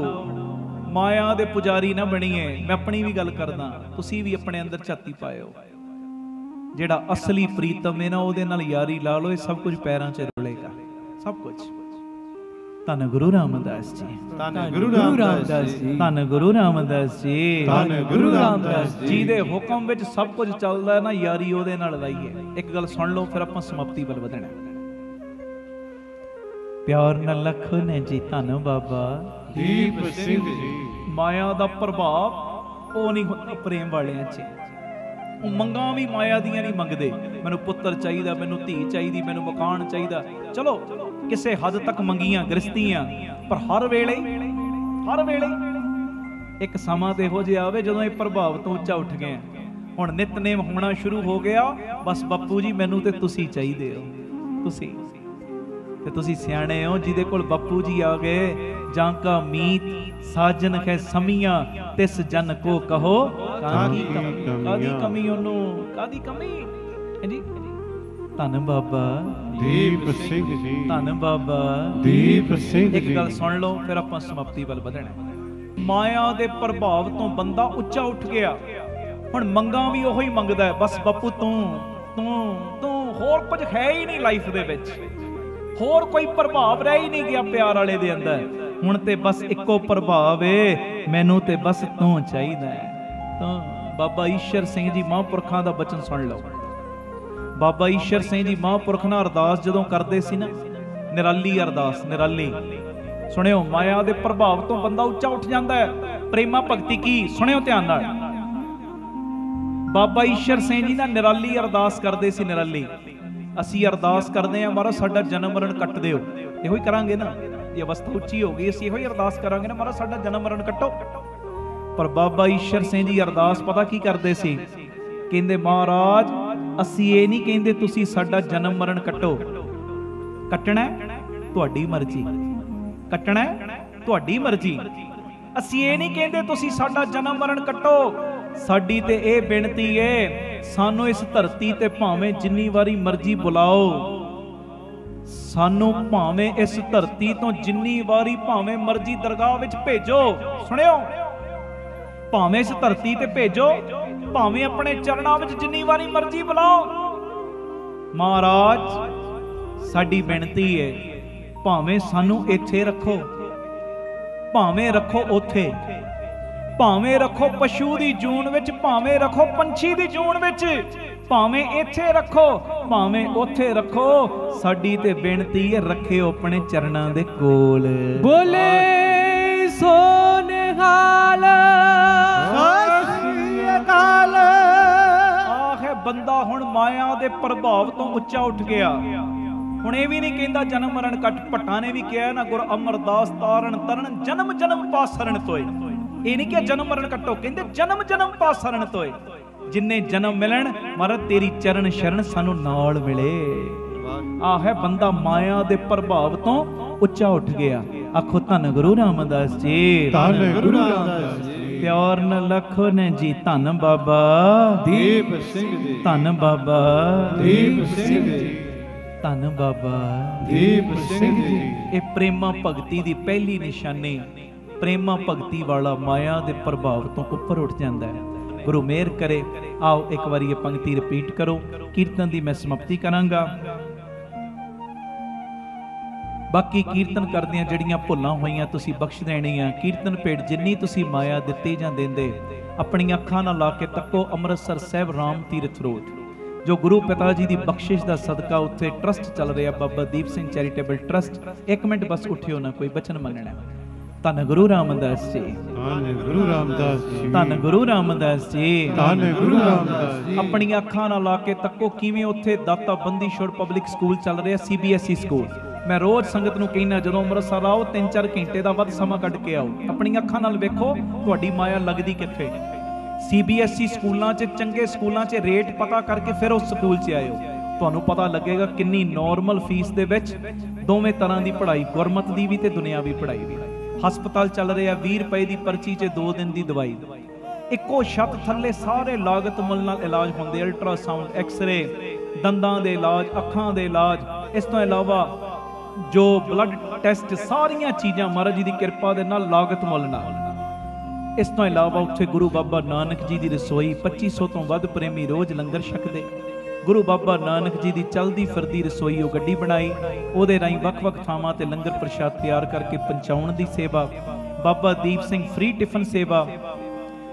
ਮਾਇਆ ਦੇ ਪੁਜਾਰੀ ਨਾ ਬਣੀਏ। ਮੈਂ ਆਪਣੀ ਵੀ ਗੱਲ ਕਰਦਾ, ਤੁਸੀਂ ਵੀ ਆਪਣੇ ਅੰਦਰ ਝਾਤੀ ਪਾਇਓ। ਜਿਹੜਾ ਅਸਲੀ ਪ੍ਰੀਤਮ ਹੈ ਨਾ, ਉਹਦੇ ਨਾਲ ਯਾਰੀ ਲਾ ਲਓ, ਇਹ ਸਭ ਕੁਝ ਪੈਰਾਂ 'ਚ ਰੁਲੇਗਾ, ਸਭ ਕੁਝ। ਧੰਨ ਗੁਰੂ ਰਾਮਦਾਸ ਜੀ, ਧੰਨ ਗੁਰੂ ਰਾਮਦਾਸ ਜੀ, ਧੰਨ ਗੁਰੂ ਰਾਮਦਾਸ ਜੀ, ਧੰਨ ਗੁਰੂ ਰਾਮਦਾਸ ਜੀ। ਜਿਹਦੇ ਹੁਕਮ ਵਿੱਚ ਸਭ ਕੁਝ ਚੱਲਦਾ ਨਾ, ਯਾਰੀ ਉਹਦੇ ਨਾਲ ਲਾਈਏ। ਇੱਕ ਗੱਲ ਸੁਣ ਲਓ, ਫਿਰ ਆਪਾਂ ਸਮਾਪਤੀ ਵੱਲ ਵਧਣਾ। ਪਿਆਰ ਨਾਲ ਲੱਖੋ ਨੇ ਜੀ ਧੰਨ ਬਾਬਾ ਦੀਪ ਸਿੰਘ ਜੀ। ਮਾਇਆ ਦਾ ਪ੍ਰਭਾਵ ਉਹ ਨਹੀਂ ਹੁੰਦਾ ਪ੍ਰੇਮ ਵਾਲਿਆਂ 'ਚ। ਉਹ ਮੰਗਾਂ ਵੀ ਮਾਇਆ ਦੀਆਂ ਨਹੀਂ ਮੰਗਦੇ। ਮੈਨੂੰ ਪੁੱਤਰ ਚਾਹੀਦਾ, ਮੈਨੂੰ ਧੀ ਚਾਹੀਦੀ, ਮੈਨੂੰ ਮਕਾਨ ਚਾਹੀਦਾ। ਚਲੋ ਕਿਸੇ ਹੱਦ ਤੱਕ ਮੰਗੀਆਂ, ਗ੍ਰਸਤੀਆਂ, ਪਰ ਹਰ ਵੇਲੇ ਇੱਕ ਸਮਾਂ ਤੇ ਇਹੋ ਜਿਹਾ ਆਵੇ ਜਦੋਂ ਇਹ ਪ੍ਰਭਾਵ ਤੋਂ ਉੱਚਾ ਉੱਠ ਗਏ। ਹੁਣ ਨਿਤਨੇਮ ਹੋਣਾ ਸ਼ੁਰੂ ਹੋ ਗਿਆ। ਬਸ ਬਾਪੂ ਜੀ ਮੈਨੂੰ ਤੇ ਤੁਸੀਂ ਚਾਹੀਦੇ ਹੋ, ਤੁਸੀਂ ਤੇ ਤੁਸੀਂ ਸਿਆਣੇ ਹੋ। ਜਿਹਦੇ ਕੋਲ ਬਾਪੂ ਜੀ ਆ ਗਏ, ਜਾਂ ਕਾ ਮੀਤ ਸਾਜਨ ਹੈ ਸਮੀਆਂ, ਤਿਸ ਜਨ ਕੋ ਕਹੋ ਕਾਦੀ ਕਮੀ, ਉਹਨੂੰ ਕਾਦੀ ਕਮੀ ਹੈ ਜੀ। ਧੰਨ ਬਾਬਾ ਦੀਪ ਸਿੰਘ ਜੀ, ਧੰਨ ਬਾਬਾ ਦੀਪ ਸਿੰਘ ਜੀ। ਇੱਕ ਗੱਲ ਸੁਣ ਲਓ, ਫਿਰ ਆਪਾਂ ਸਮਾਪਤੀ ਵੱਲ ਵਧਣਾ। ਮਾਇਆ ਦੇ ਪ੍ਰਭਾਵ ਤੋਂ ਬੰਦਾ ਉੱਚਾ ਉੱਠ ਗਿਆ। ਹੁਣ ਮੰਗਾਂ ਵੀ ਉਹੀ ਮੰਗਦਾ, ਬਸ ਬਾਪੂ ਤੂੰ ਤੂੰ ਹੋਰ ਕੁਝ ਹੈ ਹੀ ਨਹੀਂ ਲਾਈਫ ਦੇ ਵਿੱਚ, ਹੋਰ ਕੋਈ ਪ੍ਰਭਾਵ ਰਹਿ ਹੀ ਨਹੀਂ ਗਿਆ ਪਿਆਰ ਵਾਲੇ ਦੇ ਅੰਦਰ। ਹੁਣ ਤੇ ਬਸ ਇੱਕੋ ਪ੍ਰਭਾਵ ਏ, ਮੈਨੂੰ ਤੇ ਬਸ ਤੂੰ ਚਾਹੀਦਾ ਹੈ। ਤਾਂ ਬਾਬਾ ਈਸ਼ਰ ਸਿੰਘ ਜੀ ਮਹਾਂਪੁਰਖਾਂ ਦਾ ਬਚਨ ਸੁਣ ਲਓ। ਬਾਬਾ ਈਸ਼ਰ ਸਿੰਘ ਜੀ ਮਹਾਂਪੁਰਖ ਨਾਲ ਅਰਦਾਸ ਜਦੋਂ ਕਰਦੇ ਸੀ ਨਾ, ਨਿਰਾਲੀ ਅਰਦਾਸ, ਨਿਰਾਲੀ ਸੁਣਿਓ, ਮਾਇਆ ਦੇ ਪ੍ਰਭਾਵ ਤੋਂ ਬੰਦਾ ਉੱਚਾ ਉੱਠ ਜਾਂਦਾ ਹੈ। ਪ੍ਰੇਮਾ ਭਗਤੀ ਕੀ, ਸੁਣਿਓ ਧਿਆਨ ਨਾਲ। ਬਾਬਾ ਈਸ਼ਰ ਸਿੰਘ ਜੀ ਨਾ ਨਿਰਾਲੀ ਅਰਦਾਸ ਕਰਦੇ ਸੀ। ਨਿਰਾਲੀ ਅਸੀਂ ਅਰਦਾਸ ਕਰਦੇ ਹਾਂ, ਮਹਾਰਾਜ ਸਾਡਾ ਜਨਮ ਮਰਨ ਕੱਟ ਦਿਓ। ਇਹੋ ਹੀ ਕਰਾਂਗੇ ਨਾ, ਜੇ ਅਵਸਥਾ ਉੱਚੀ ਹੋ ਗਈ ਅਸੀਂ ਇਹੋ ਹੀ ਅਰਦਾਸ ਕਰਾਂਗੇ ਨਾ, ਮਹਾਰਾਜ ਸਾਡਾ ਜਨਮ ਮਰਨ ਕੱਟੋ। ਪਰ ਬਾਬਾ ਈਸ਼ਰ ਸਿੰਘ ਜੀ ਅਰਦਾਸ ਪਤਾ ਕੀ ਕਰਦੇ ਸੀ? ਕਹਿੰਦੇ ਮਹਾਰਾਜ ਅਸੀਂ ਇਹ ਨਹੀਂ ਕਹਿੰਦੇ ਤੁਸੀਂ ਸਾਡਾ ਜਨਮ ਮਰਨ ਕੱਟੋ, ਕੱਟਣਾ ਤੁਹਾਡੀ ਮਰਜ਼ੀ, ਕੱਟਣਾ ਤੁਹਾਡੀ ਮਰਜ਼ੀ। ਅਸੀਂ ਇਹ ਨਹੀਂ ਕਹਿੰਦੇ ਤੁਸੀਂ ਸਾਡਾ ਜਨਮ ਮਰਨ ਕੱਟੋ, ਸਾਡੀ ਤੇ ਇਹ ਬੇਨਤੀ ਏ ਸਾਨੂੰ ਇਸ ਧਰਤੀ ਤੇ ਭਾਵੇਂ ਜਿੰਨੀ ਵਾਰੀ ਮਰਜ਼ੀ ਬੁਲਾਓ, ਸਾਨੂੰ ਭਾਵੇਂ ਇਸ ਧਰਤੀ ਤੋਂ ਜਿੰਨੀ ਵਾਰੀ ਭਾਵੇਂ ਮਰਜ਼ੀ ਦਰਗਾਹ ਵਿੱਚ ਭੇਜੋ। ਸੁਣਿਓ, ਭਾਵੇਂ ਇਸ ਧਰਤੀ ਤੇ ਭੇਜੋ, ਭਾਵੇਂ ਆਪਣੇ ਚਰਨਾਂ ਵਿੱਚ ਜਿੰਨੀ ਵਾਰੀ ਮਰਜ਼ੀ ਬੁਲਾਓ। ਮਹਾਰਾਜ ਸਾਡੀ ਬੇਨਤੀ ਏ ਭਾਵੇਂ ਸਾਨੂੰ ਇੱਥੇ ਰੱਖੋ, ਭਾਵੇਂ ਰੱਖੋ ਉੱਥੇ, ਭਾਵੇਂ ਰੱਖੋ ਪਸ਼ੂ ਦੀ ਜੂਨ ਵਿੱਚ, ਭਾਵੇਂ ਰੱਖੋ ਪੰਛੀ ਦੀ ਜੂਨ ਵਿੱਚ, ਭਾਵੇਂ ਇੱਥੇ ਰੱਖੋ ਭਾਵੇਂ ਉੱਥੇ ਰੱਖੋ, ਸਾਡੀ ਤੇ ਬੇਨਤੀ ਹੈ ਰੱਖਿਓ ਆਪਣੇ ਚਰਨਾਂ ਦੇ ਕੋਲ। ਬੋਲੇ ਸੋ ਨਿਹਾਲ ਆਖੇ ਬੰਦਾ ਹੁਣ ਮਾਇਆ ਦੇ ਪ੍ਰਭਾਵ ਤੋਂ ਉੱਚਾ ਉੱਠ ਗਿਆ। ਹੁਣ ਇਹ ਵੀ ਨਹੀਂ ਕਹਿੰਦਾ ਜਨਮ ਮਰਨ ਕੱਟ, ਭੱਟਾਂ ਨੇ ਵੀ ਕਿਹਾ ਨਾ, ਗੁਰ ਅਮਰਦਾਸ ਤਾਰਨ ਤਰਨ ਜਨਮ ਜਨਮ ਪਾਸਰਨ ਤੋਏ। ਇਹ ਨਹੀਂ ਕਿ ਜਨਮ ਮਰਨ ਕੱਟੋ, ਕਹਿੰਦੇ ਜਨਮ ਜਨਮ ਪਾਸਰਨ ਤੋਏ। ਜਿੰਨੇ ਜਨਮ ਮਿਲਣ ਮਹਾਰਾਜ ਤੇਰੀ ਚਰਨ ਸ਼ਰਨ ਸਾਨੂੰ ਨਾਲ ਮਿਲੇ। ਆਹ ਹੈ ਬੰਦਾ ਮਾਇਆ ਦੇ ਪ੍ਰਭਾਵ ਤੋਂ ਉੱਚਾ ਉੱਠ ਗਿਆ। ਆਖੋ ਧੰਨ ਗੁਰੂ ਰਾਮਦਾਸ ਜੀ, ਧੰਨ ਗੁਰੂ ਰਾਮਦਾਸ ਜੀ। ਪਿਆਰ ਨਾਲ ਲਖੋ ਨੇ ਜੀ, ਧੰਨ ਬਾਬਾ ਦੀਪ ਸਿੰਘ ਜੀ, ਧੰਨ ਬਾਬਾ ਦੀਪ ਸਿੰਘ ਜੀ, ਧੰਨ ਬਾਬਾ ਦੀਪ ਸਿੰਘ ਜੀ। ਇਹ ਪ੍ਰੇਮਾ ਭਗਤੀ ਦੀ ਪਹਿਲੀ ਨਿਸ਼ਾਨੀ। ਪ੍ਰੇਮਾ ਭਗਤੀ ਵਾਲਾ ਮਾਇਆ ਦੇ ਪ੍ਰਭਾਵ ਤੋਂ ਉੱਪਰ ਉੱਠ ਜਾਂਦਾ ਹੈ। ਗੁਰੂ ਮਿਹਰ ਕਰੇ। ਆਓ ਇੱਕ ਵਾਰੀ ਇਹ ਪੰਕਤੀ ਰਿਪੀਟ ਕਰੋ, ਕੀਰਤਨ ਦੀ ਮੈਂ ਸਮਾਪਤੀ ਕਰਾਂਗਾ। ਬਾਕੀ ਕੀਰਤਨ ਕਰਦਿਆਂ ਜਿਹੜੀਆਂ ਭੁੱਲਾਂ ਹੋਈਆਂ ਤੁਸੀਂ ਬਖਸ਼ ਦੇਣੀਆਂ। ਕੀਰਤਨ ਭੇਟ ਜਿੰਨੀ ਤੁਸੀਂ ਮਾਇਆ ਦਿੱਤੀ ਜਾਂ ਦਿੰਦੇ, ਆਪਣੀਆਂ ਅੱਖਾਂ ਨਾਲ ਲਾ ਕੇ ਤੱਕੋ ਅੰਮ੍ਰਿਤਸਰ ਸਾਹਿਬ ਰਾਮ ਤੀਰਥ ਰੋਡ, ਜੋ ਗੁਰੂ ਪਿਤਾ ਜੀ ਦੀ ਬਖਸ਼ਿਸ਼ ਦਾ ਸਦਕਾ ਉੱਥੇ ਟਰਸਟ ਚੱਲ ਰਿਹਾ, ਬਾਬਾ ਦੀਪ ਸਿੰਘ ਚੈਰੀਟੇਬਲ ਟਰਸਟ। ਇੱਕ ਮਿੰਟ ਬਸ ਉੱਠਿਓ ਨਾ, ਕੋਈ ਬਚਨ ਮੰਗਣਾ। ਧੰਨ ਗੁਰੂ ਰਾਮਦਾਸ ਜੀ, ਧੰਨ ਗੁਰੂ ਰਾਮਦਾਸ ਜੀ, ਧੰਨ ਗੁਰੂ ਰਾਮਦਾਸ ਜੀ, ਧੰਨ ਗੁਰੂ ਰਾਮਦਾਸ ਜੀ। ਆਪਣੀਆਂ ਅੱਖਾਂ ਨਾਲ ਲਾ ਕੇ ਤੱਕੋ ਕਿਵੇਂ ਉੱਥੇ ਦਾਤਾ ਬੰਦੀ ਛੋੜ ਪਬਲਿਕ ਸਕੂਲ ਚੱਲ ਰਿਹਾ, CBSE ਸਕੂਲ। ਮੈਂ ਰੋਜ਼ ਸੰਗਤ ਨੂੰ ਕਹਿੰਦਾ ਜਦੋਂ ਅੰਮ੍ਰਿਤਸਰ ਆਓ 3-4 ਘੰਟੇ ਦਾ ਵੱਧ ਸਮਾਂ ਕੱਢ ਕੇ ਆਓ, ਆਪਣੀਆਂ ਅੱਖਾਂ ਨਾਲ ਵੇਖੋ ਤੁਹਾਡੀ ਮਾਇਆ ਲੱਗਦੀ ਕਿੱਥੇ। CBSE ਸਕੂਲਾਂ 'ਚ, ਚੰਗੇ ਸਕੂਲਾਂ 'ਚ ਰੇਟ ਪਤਾ ਕਰਕੇ ਫਿਰ ਉਸ ਸਕੂਲ 'ਚ ਆਇਓ, ਤੁਹਾਨੂੰ ਪਤਾ ਲੱਗੇਗਾ ਕਿੰਨੀ ਨੋਰਮਲ ਫੀਸ ਦੇ ਵਿੱਚ ਦੋਵੇਂ ਤਰ੍ਹਾਂ ਦੀ ਪੜ੍ਹਾਈ, ਗੁਰਮਤ ਦੀ ਵੀ ਤੇ ਦੁਨਿਆਵੀ ਪੜ੍ਹਾਈ ਵੀ। ਹਸਪਤਾਲ ਚੱਲ ਰਿਹਾ, 20 ਰੁਪਏ ਦੀ ਪਰਚੀ 'ਚ 2 ਦਿਨ ਦੀ ਦਵਾਈ। ਇੱਕੋ ਛੱਤ ਥੱਲੇ ਸਾਰੇ ਲਾਗਤ ਮੁੱਲ ਨਾਲ ਇਲਾਜ ਹੁੰਦੇ, ਅਲਟਰਾਸਾਊਂਡ, ਐਕਸ-ਰੇ, ਦੰਦਾਂ ਦੇ ਇਲਾਜ, ਅੱਖਾਂ ਦੇ ਇਲਾਜ, ਇਸ ਤੋਂ ਇਲਾਵਾ ਜੋ ਬਲੱਡ ਟੈਸਟ, ਸਾਰੀਆਂ ਚੀਜ਼ਾਂ ਮਹਾਰਾਜ ਜੀ ਦੀ ਕਿਰਪਾ ਦੇ ਨਾਲ ਲਾਗਤ ਮੁੱਲ ਨਾਲ। ਇਸ ਤੋਂ ਇਲਾਵਾ ਉੱਥੇ ਗੁਰੂ ਬਾਬਾ ਨਾਨਕ ਜੀ ਦੀ ਰਸੋਈ, 2500 ਤੋਂ ਵੱਧ ਪ੍ਰੇਮੀ ਰੋਜ਼ ਲੰਗਰ ਛਕਦੇ। ਗੁਰੂ ਬਾਬਾ ਨਾਨਕ ਜੀ ਦੀ ਚਲਦੀ ਫਿਰਦੀ ਰਸੋਈ, ਉਹ ਗੱਡੀ ਬਣਾਈ, ਉਹਦੇ ਰਾਹੀਂ ਵੱਖ-ਵੱਖ ਥਾਵਾਂ ਤੇ ਲੰਗਰ ਪ੍ਰਸ਼ਾਦ ਤਿਆਰ ਕਰਕੇ ਪਹੁੰਚਾਉਣ ਦੀ ਸੇਵਾ। ਬਾਬਾ ਦੀਪ ਸਿੰਘ ਫ੍ਰੀ ਟਿਫਨ ਸੇਵਾ।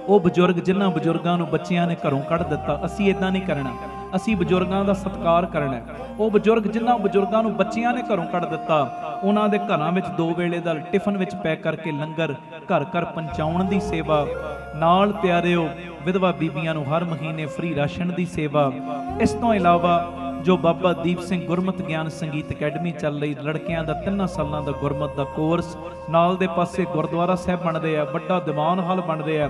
ਉਹ ਬਜ਼ੁਰਗ ਜਿਨ੍ਹਾਂ ਬਜ਼ੁਰਗਾਂ ਨੂੰ ਬੱਚਿਆਂ ਨੇ ਘਰੋਂ ਕੱਢ ਦਿੱਤਾ, ਅਸੀਂ ਇਦਾਂ ਨਹੀਂ ਕਰਨਾ, ਅਸੀਂ ਬਜ਼ੁਰਗਾਂ ਦਾ ਸਤਿਕਾਰ ਕਰਨਾ। ਉਹ ਬਜ਼ੁਰਗ ਜਿਨ੍ਹਾਂ ਬਜ਼ੁਰਗਾਂ ਨੂੰ ਬੱਚਿਆਂ ਨੇ ਘਰੋਂ ਕੱਢ ਦਿੱਤਾ, ਉਹਨਾਂ ਦੇ ਘਰਾਂ ਵਿੱਚ 2 ਵੇਲੇ ਦਾ ਟਿਫਨ ਵਿੱਚ ਪੈਕ ਕਰਕੇ ਲੰਗਰ ਘਰ ਘਰ ਪਹੁੰਚਾਉਣ ਦੀ ਸੇਵਾ। ਨਾਲ ਪਿਆਰਿਓ ਵਿਧਵਾ ਬੀਬੀਆਂ ਨੂੰ ਹਰ ਮਹੀਨੇ ਫ੍ਰੀ ਰਾਸ਼ਨ ਦੀ ਸੇਵਾ। ਇਸ ਤੋਂ ਇਲਾਵਾ ਜੋ ਬਾਬਾ ਦੀਪ ਸਿੰਘ ਗੁਰਮਤ ਗਿਆਨ ਸੰਗੀਤ ਅਕੈਡਮੀ ਚੱਲ ਰਹੀ, ਲੜਕਿਆਂ ਦਾ 3 ਸਾਲਾਂ ਦਾ ਗੁਰਮਤ ਦਾ ਕੋਰਸ, ਨਾਲ ਦੇ ਪਾਸੇ ਗੁਰਦੁਆਰਾ ਸਾਹਿਬ ਬਣਦੇ ਆ, ਵੱਡਾ ਦੀਵਾਨ ਹਾਲ ਬਣਦੇ ਆ,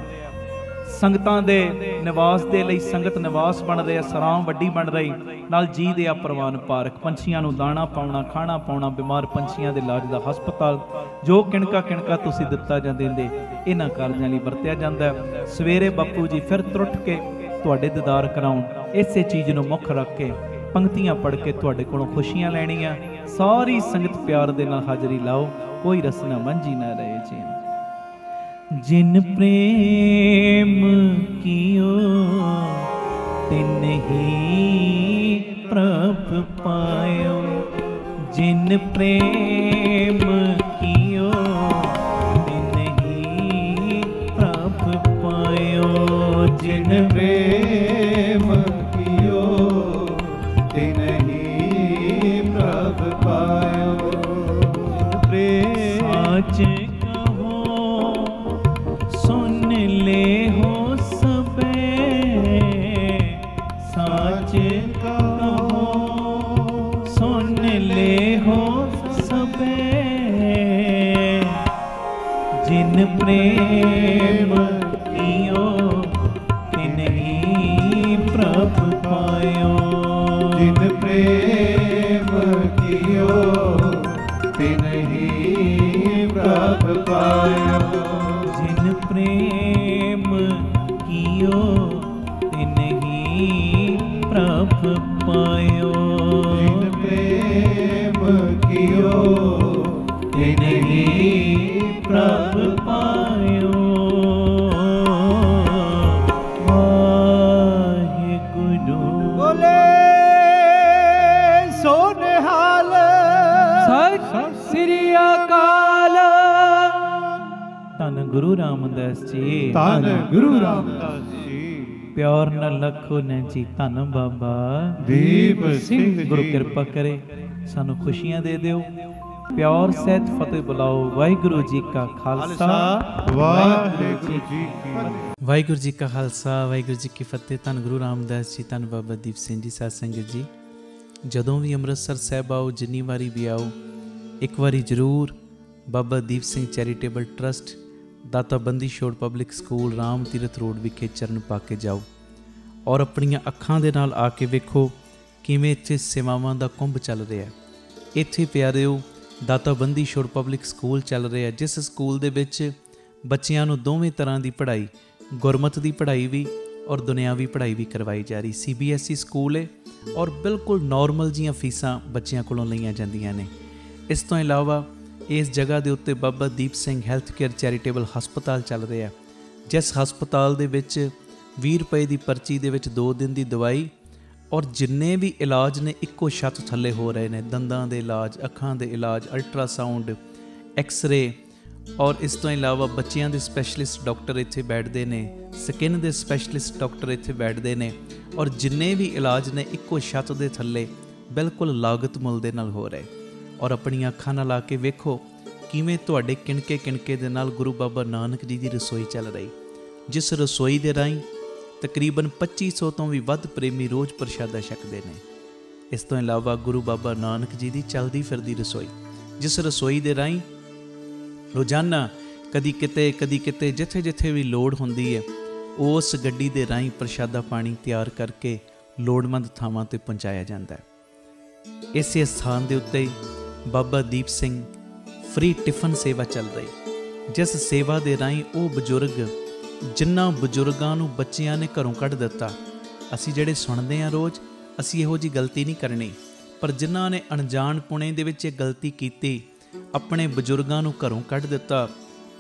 ਸੰਗਤਾਂ ਦੇ ਨਿਵਾਸ ਦੇ ਲਈ ਸੰਗਤ ਨਿਵਾਸ ਬਣ ਰਹੇ ਆ, ਸਰਾਮ ਵੱਡੀ ਬਣ ਰਹੀ, ਨਾਲ ਜੀ ਦੇ ਆ ਪ੍ਰਵਾਨ ਪਾਰਕ, ਪੰਛੀਆਂ ਨੂੰ ਦਾਣਾ ਪਾਉਣਾ, ਖਾਣਾ ਪਾਉਣਾ, ਬਿਮਾਰ ਪੰਛੀਆਂ ਦੇ ਇਲਾਜ ਦਾ ਹਸਪਤਾਲ। ਜੋ ਕਿਣਕਾ ਕਿਣਕਾ ਤੁਸੀਂ ਦਿੱਤਾ ਜਾਂ ਦਿੰਦੇ, ਇਹਨਾਂ ਕਾਰਜਾਂ ਲਈ ਵਰਤਿਆ ਜਾਂਦਾ। ਸਵੇਰੇ ਬਾਪੂ ਜੀ ਫਿਰ ਤੁਰਟ ਕੇ ਤੁਹਾਡੇ ਦੀਦਾਰ ਕਰਾਉਣ, ਇਸੇ ਚੀਜ਼ ਨੂੰ ਮੁੱਖ ਰੱਖ ਕੇ ਪੰਕਤੀਆਂ ਪੜ੍ਹ ਕੇ ਤੁਹਾਡੇ ਕੋਲੋਂ ਖੁਸ਼ੀਆਂ ਲੈਣੀਆਂ। ਸਾਰੀ ਸੰਗਤ ਪਿਆਰ ਦੇ ਨਾਲ ਹਾਜ਼ਰੀ ਲਾਓ, ਕੋਈ ਰਸਨਾ ਮੰਝੀ ਨਾ ਰਹੇ ਜੀ। जिन प्रेम कियो तिन ही प्रभ पायो जिन प्रेम कियो तिन ही प्रभ पायो जिन प्रेम कियो तिन ही प्रभ पायो साच कहो सुन ले हो सबे साच कहो सुन ले हो सबे जिन प्रेम कियो तिन ही प्रभ पायो जिन प्रेम कियो तिन ही प्रभ पायो जिन प्रेम कियो तिन ही प्रभ पायो जिन प्रेम कियो तिन ही प्रभ पायो वाहिगुरु बोले सो निहाल सत श्री अकाल। ਧੰਨ ਗੁਰੂ ਰਾਮਦਾਸ ਜੀ ਧੰਨ ਗੁਰੂ ਰਾਮਦਾਸ ਜੀ ਪਿਆਰ ਨਾਲ ਲੱਖੋ ਨੇ ਜੀ ਧੰਨ ਬਾਬਾ ਦੀਪ ਸਿੰਘ ਜੀ ਗੁਰੂ ਕਿਰਪਾ ਕਰੇ ਸਾਨੂੰ ਖੁਸ਼ੀਆਂ ਦੇ ਦਿਓ ਪਿਆਰ ਸਹਿਤ ਫਤਿਹ ਬੁਲਾਓ ਵਾਹਿਗੁਰੂ ਜੀ ਕਾ ਖਾਲਸਾ ਵਾਹਿਗੁਰੂ ਜੀ ਕੀ ਫਤਿਹ। ਵਾਹਿਗੁਰੂ ਜੀ ਕਾ ਖਾਲਸਾ ਵਾਹਿਗੁਰੂ ਜੀ ਕੀ ਫਤਿਹ। ਧੰਨ ਗੁਰੂ ਰਾਮਦਾਸ ਜੀ ਧੰਨ ਬਾਬਾ ਦੀਪ ਸਿੰਘ ਜੀ। ਸਾਧ ਸੰਗਤ ਜੀ ਜਦੋਂ ਵੀ ਅੰਮ੍ਰਿਤਸਰ ਸਾਹਿਬ ਆਓ ਜਿੰਨੀ ਵਾਰੀ ਵੀ ਆਓ ਇੱਕ ਵਾਰੀ ਜ਼ਰੂਰ ਬਾਬਾ ਦੀਪ ਸਿੰਘ ਚੈਰੀਟੇਬਲ ਟਰਸਟ ਦਾਤਾ Bandi Chhor public school Ram Tirath road ਵਿਖੇ ਚਰਨ ਪਾ ਕੇ ਜਾਓ ਔਰ ਆਪਣੀਆਂ ਅੱਖਾਂ ਦੇ ਨਾਲ ਆ ਕੇ ਵੇਖੋ ਕਿਵੇਂ ਇੱਥੇ ਸੇਵਾਵਾਂ ਦਾ ਕੁੰਭ ਚੱਲ ਰਿਹਾ। ਇੱਥੇ ਪਿਆਰਿਓ ਦਾਤਾ ਬੰਦੀ ਛੋੜ ਪਬਲਿਕ ਸਕੂਲ ਚੱਲ ਰਿਹਾ ਜਿਸ ਸਕੂਲ ਦੇ ਵਿੱਚ ਬੱਚਿਆਂ ਨੂੰ ਦੋਵੇਂ ਤਰ੍ਹਾਂ ਦੀ ਪੜ੍ਹਾਈ ਗੁਰਮਤਿ ਦੀ ਪੜ੍ਹਾਈ ਵੀ ਔਰ ਦੁਨਿਆਵੀ ਪੜ੍ਹਾਈ ਵੀ ਕਰਵਾਈ ਜਾ ਰਹੀ। CBSE ਸਕੂਲ ਹੈ ਔਰ ਬਿਲਕੁਲ ਨੋਰਮਲ ਜੀਆਂ ਫੀਸਾਂ ਬੱਚਿਆਂ ਕੋਲੋਂ ਲਈਆਂ ਜਾਂਦੀਆਂ ਨੇ। ਇਸ ਤੋਂ ਇਲਾਵਾ ਇਸ ਜਗ੍ਹਾ ਦੇ ਉੱਤੇ Baba Deep Singh health care charitable ਹਸਪਤਾਲ ਚੱਲ ਰਿਹਾ ਜਿਸ ਹਸਪਤਾਲ ਦੇ ਵਿੱਚ 20 ਰੁਪਏ ਦੀ ਪਰਚੀ ਦੇ ਵਿੱਚ 2 ਦਿਨ ਦੀ ਦਵਾਈ ਔਰ ਜਿੰਨੇ ਵੀ ਇਲਾਜ ਨੇ ਇੱਕੋ ਛੱਤ ਥੱਲੇ ਹੋ ਰਹੇ ਨੇ। ਦੰਦਾਂ ਦੇ ਇਲਾਜ, ਅੱਖਾਂ ਦੇ ਇਲਾਜ, ਅਲਟਰਾਸਾਊਂਡ, ਐਕਸ-ਰੇ ਔਰ ਇਸ ਤੋਂ ਇਲਾਵਾ ਬੱਚਿਆਂ ਦੇ ਸਪੈਸ਼ਲਿਸਟ ਡਾਕਟਰ ਇੱਥੇ ਬੈਠਦੇ ਨੇ, ਸਕਿਨ ਦੇ ਸਪੈਸ਼ਲਿਸਟ ਡਾਕਟਰ ਇੱਥੇ ਬੈਠਦੇ ਨੇ ਔਰ ਜਿੰਨੇ ਵੀ ਇਲਾਜ ਨੇ ਇੱਕੋ ਛੱਤ ਦੇ ਥੱਲੇ ਬਿਲਕੁਲ ਲਾਗਤ ਮੁੱਲ ਦੇ ਨਾਲ ਹੋ ਰਹੇ। ਔਰ ਆਪਣੀਆਂ ਅੱਖਾਂ ਨਾਲ ਆ ਕੇ ਵੇਖੋ ਕਿਵੇਂ ਤੁਹਾਡੇ ਕਿਣਕੇ ਕਿਣਕੇ ਦੇ ਨਾਲ ਗੁਰੂ ਬਾਬਾ ਨਾਨਕ ਜੀ ਦੀ ਰਸੋਈ ਚੱਲ ਰਹੀ ਜਿਸ ਰਸੋਈ ਦੇ ਰਾਹੀਂ ਤਕਰੀਬਨ 2500 ਤੋਂ ਵੀ ਵੱਧ ਪ੍ਰੇਮੀ ਰੋਜ਼ ਪ੍ਰਸ਼ਾਦਾ ਛਕਦੇ ਨੇ। ਇਸ ਤੋਂ ਇਲਾਵਾ ਗੁਰੂ ਬਾਬਾ ਨਾਨਕ ਜੀ ਦੀ ਚੱਲਦੀ ਫਿਰਦੀ ਰਸੋਈ ਜਿਸ ਰਸੋਈ ਦੇ ਰਾਹੀਂ ਰੋਜ਼ਾਨਾ ਕਦੀ ਕਿਤੇ ਜਿੱਥੇ ਜਿੱਥੇ ਵੀ ਲੋੜ ਹੁੰਦੀ ਹੈ ਉਸ ਗੱਡੀ ਦੇ ਰਾਹੀਂ ਪ੍ਰਸ਼ਾਦਾ ਪਾਣੀ ਤਿਆਰ ਕਰਕੇ ਲੋੜਵੰਦ ਥਾਵਾਂ 'ਤੇ ਪਹੁੰਚਾਇਆ ਜਾਂਦਾ ਹੈ। ਇਸੇ ਸਥਾਨ ਦੇ ਉੱਤੇ ਬਾਬਾ ਦੀਪ ਸਿੰਘ ਫ੍ਰੀ ਟਿਫਨ ਸੇਵਾ ਚੱਲ ਰਹੀ ਜਿਸ ਸੇਵਾ ਦੇ ਰਾਹੀਂ ਉਹ ਬਜ਼ੁਰਗ ਜਿਨ੍ਹਾਂ ਬਜ਼ੁਰਗਾਂ ਨੂੰ ਬੱਚਿਆਂ ਨੇ ਘਰੋਂ ਕੱਢ ਦਿੱਤਾ। ਅਸੀਂ ਜਿਹੜੇ ਸੁਣਦੇ ਹਾਂ ਰੋਜ਼ ਅਸੀਂ ਇਹੋ ਜਿਹੀ ਗਲਤੀ ਨਹੀਂ ਕਰਨੀ ਪਰ ਜਿਨ੍ਹਾਂ ਨੇ ਅਣਜਾਣ ਪੁਣੇ ਦੇ ਵਿੱਚ ਇਹ ਗਲਤੀ ਕੀਤੀ ਆਪਣੇ ਬਜ਼ੁਰਗਾਂ ਨੂੰ ਘਰੋਂ ਕੱਢ ਦਿੱਤਾ।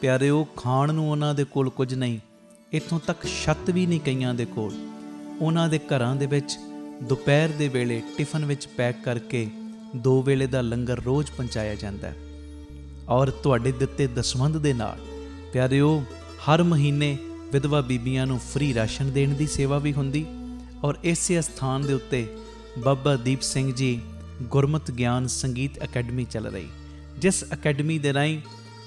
ਪਿਆਰਿਓ ਖਾਣ ਨੂੰ ਉਹਨਾਂ ਦੇ ਕੋਲ ਕੁਝ ਨਹੀਂ ਇੱਥੋਂ ਤੱਕ ਛੱਤ ਵੀ ਨਹੀਂ ਕਈਆਂ ਦੇ ਕੋਲ। ਉਹਨਾਂ ਦੇ ਘਰਾਂ ਦੇ ਵਿੱਚ ਦੁਪਹਿਰ ਦੇ ਵੇਲੇ ਟਿਫਨ ਵਿੱਚ ਪੈਕ ਕਰਕੇ 2 ਵੇਲੇ ਦਾ ਲੰਗਰ ਰੋਜ਼ ਪਹੁੰਚਾਇਆ ਜਾਂਦਾ ਹੈ ਔਰ ਤੁਹਾਡੇ ਦਿੱਤੇ ਦਸਵੰਧ ਦੇ ਨਾਲ ਪਿਆਰਿਓ ਹਰ ਮਹੀਨੇ ਵਿਧਵਾ ਬੀਬੀਆਂ ਨੂੰ ਫ੍ਰੀ ਰਾਸ਼ਨ ਦੇਣ ਦੀ ਸੇਵਾ ਵੀ ਹੁੰਦੀ ਔਰ ਇਸੇ ਸਥਾਨ ਦੇ ਉੱਤੇ ਬਾਬਾ ਦੀਪ ਸਿੰਘ ਜੀ ਗੁਰਮਤਿ ਗਿਆਨ ਸੰਗੀਤ ਅਕੈਡਮੀ ਚੱਲ ਰਹੀ ਜਿਸ ਅਕੈਡਮੀ ਦੇ ਰਾਹੀਂ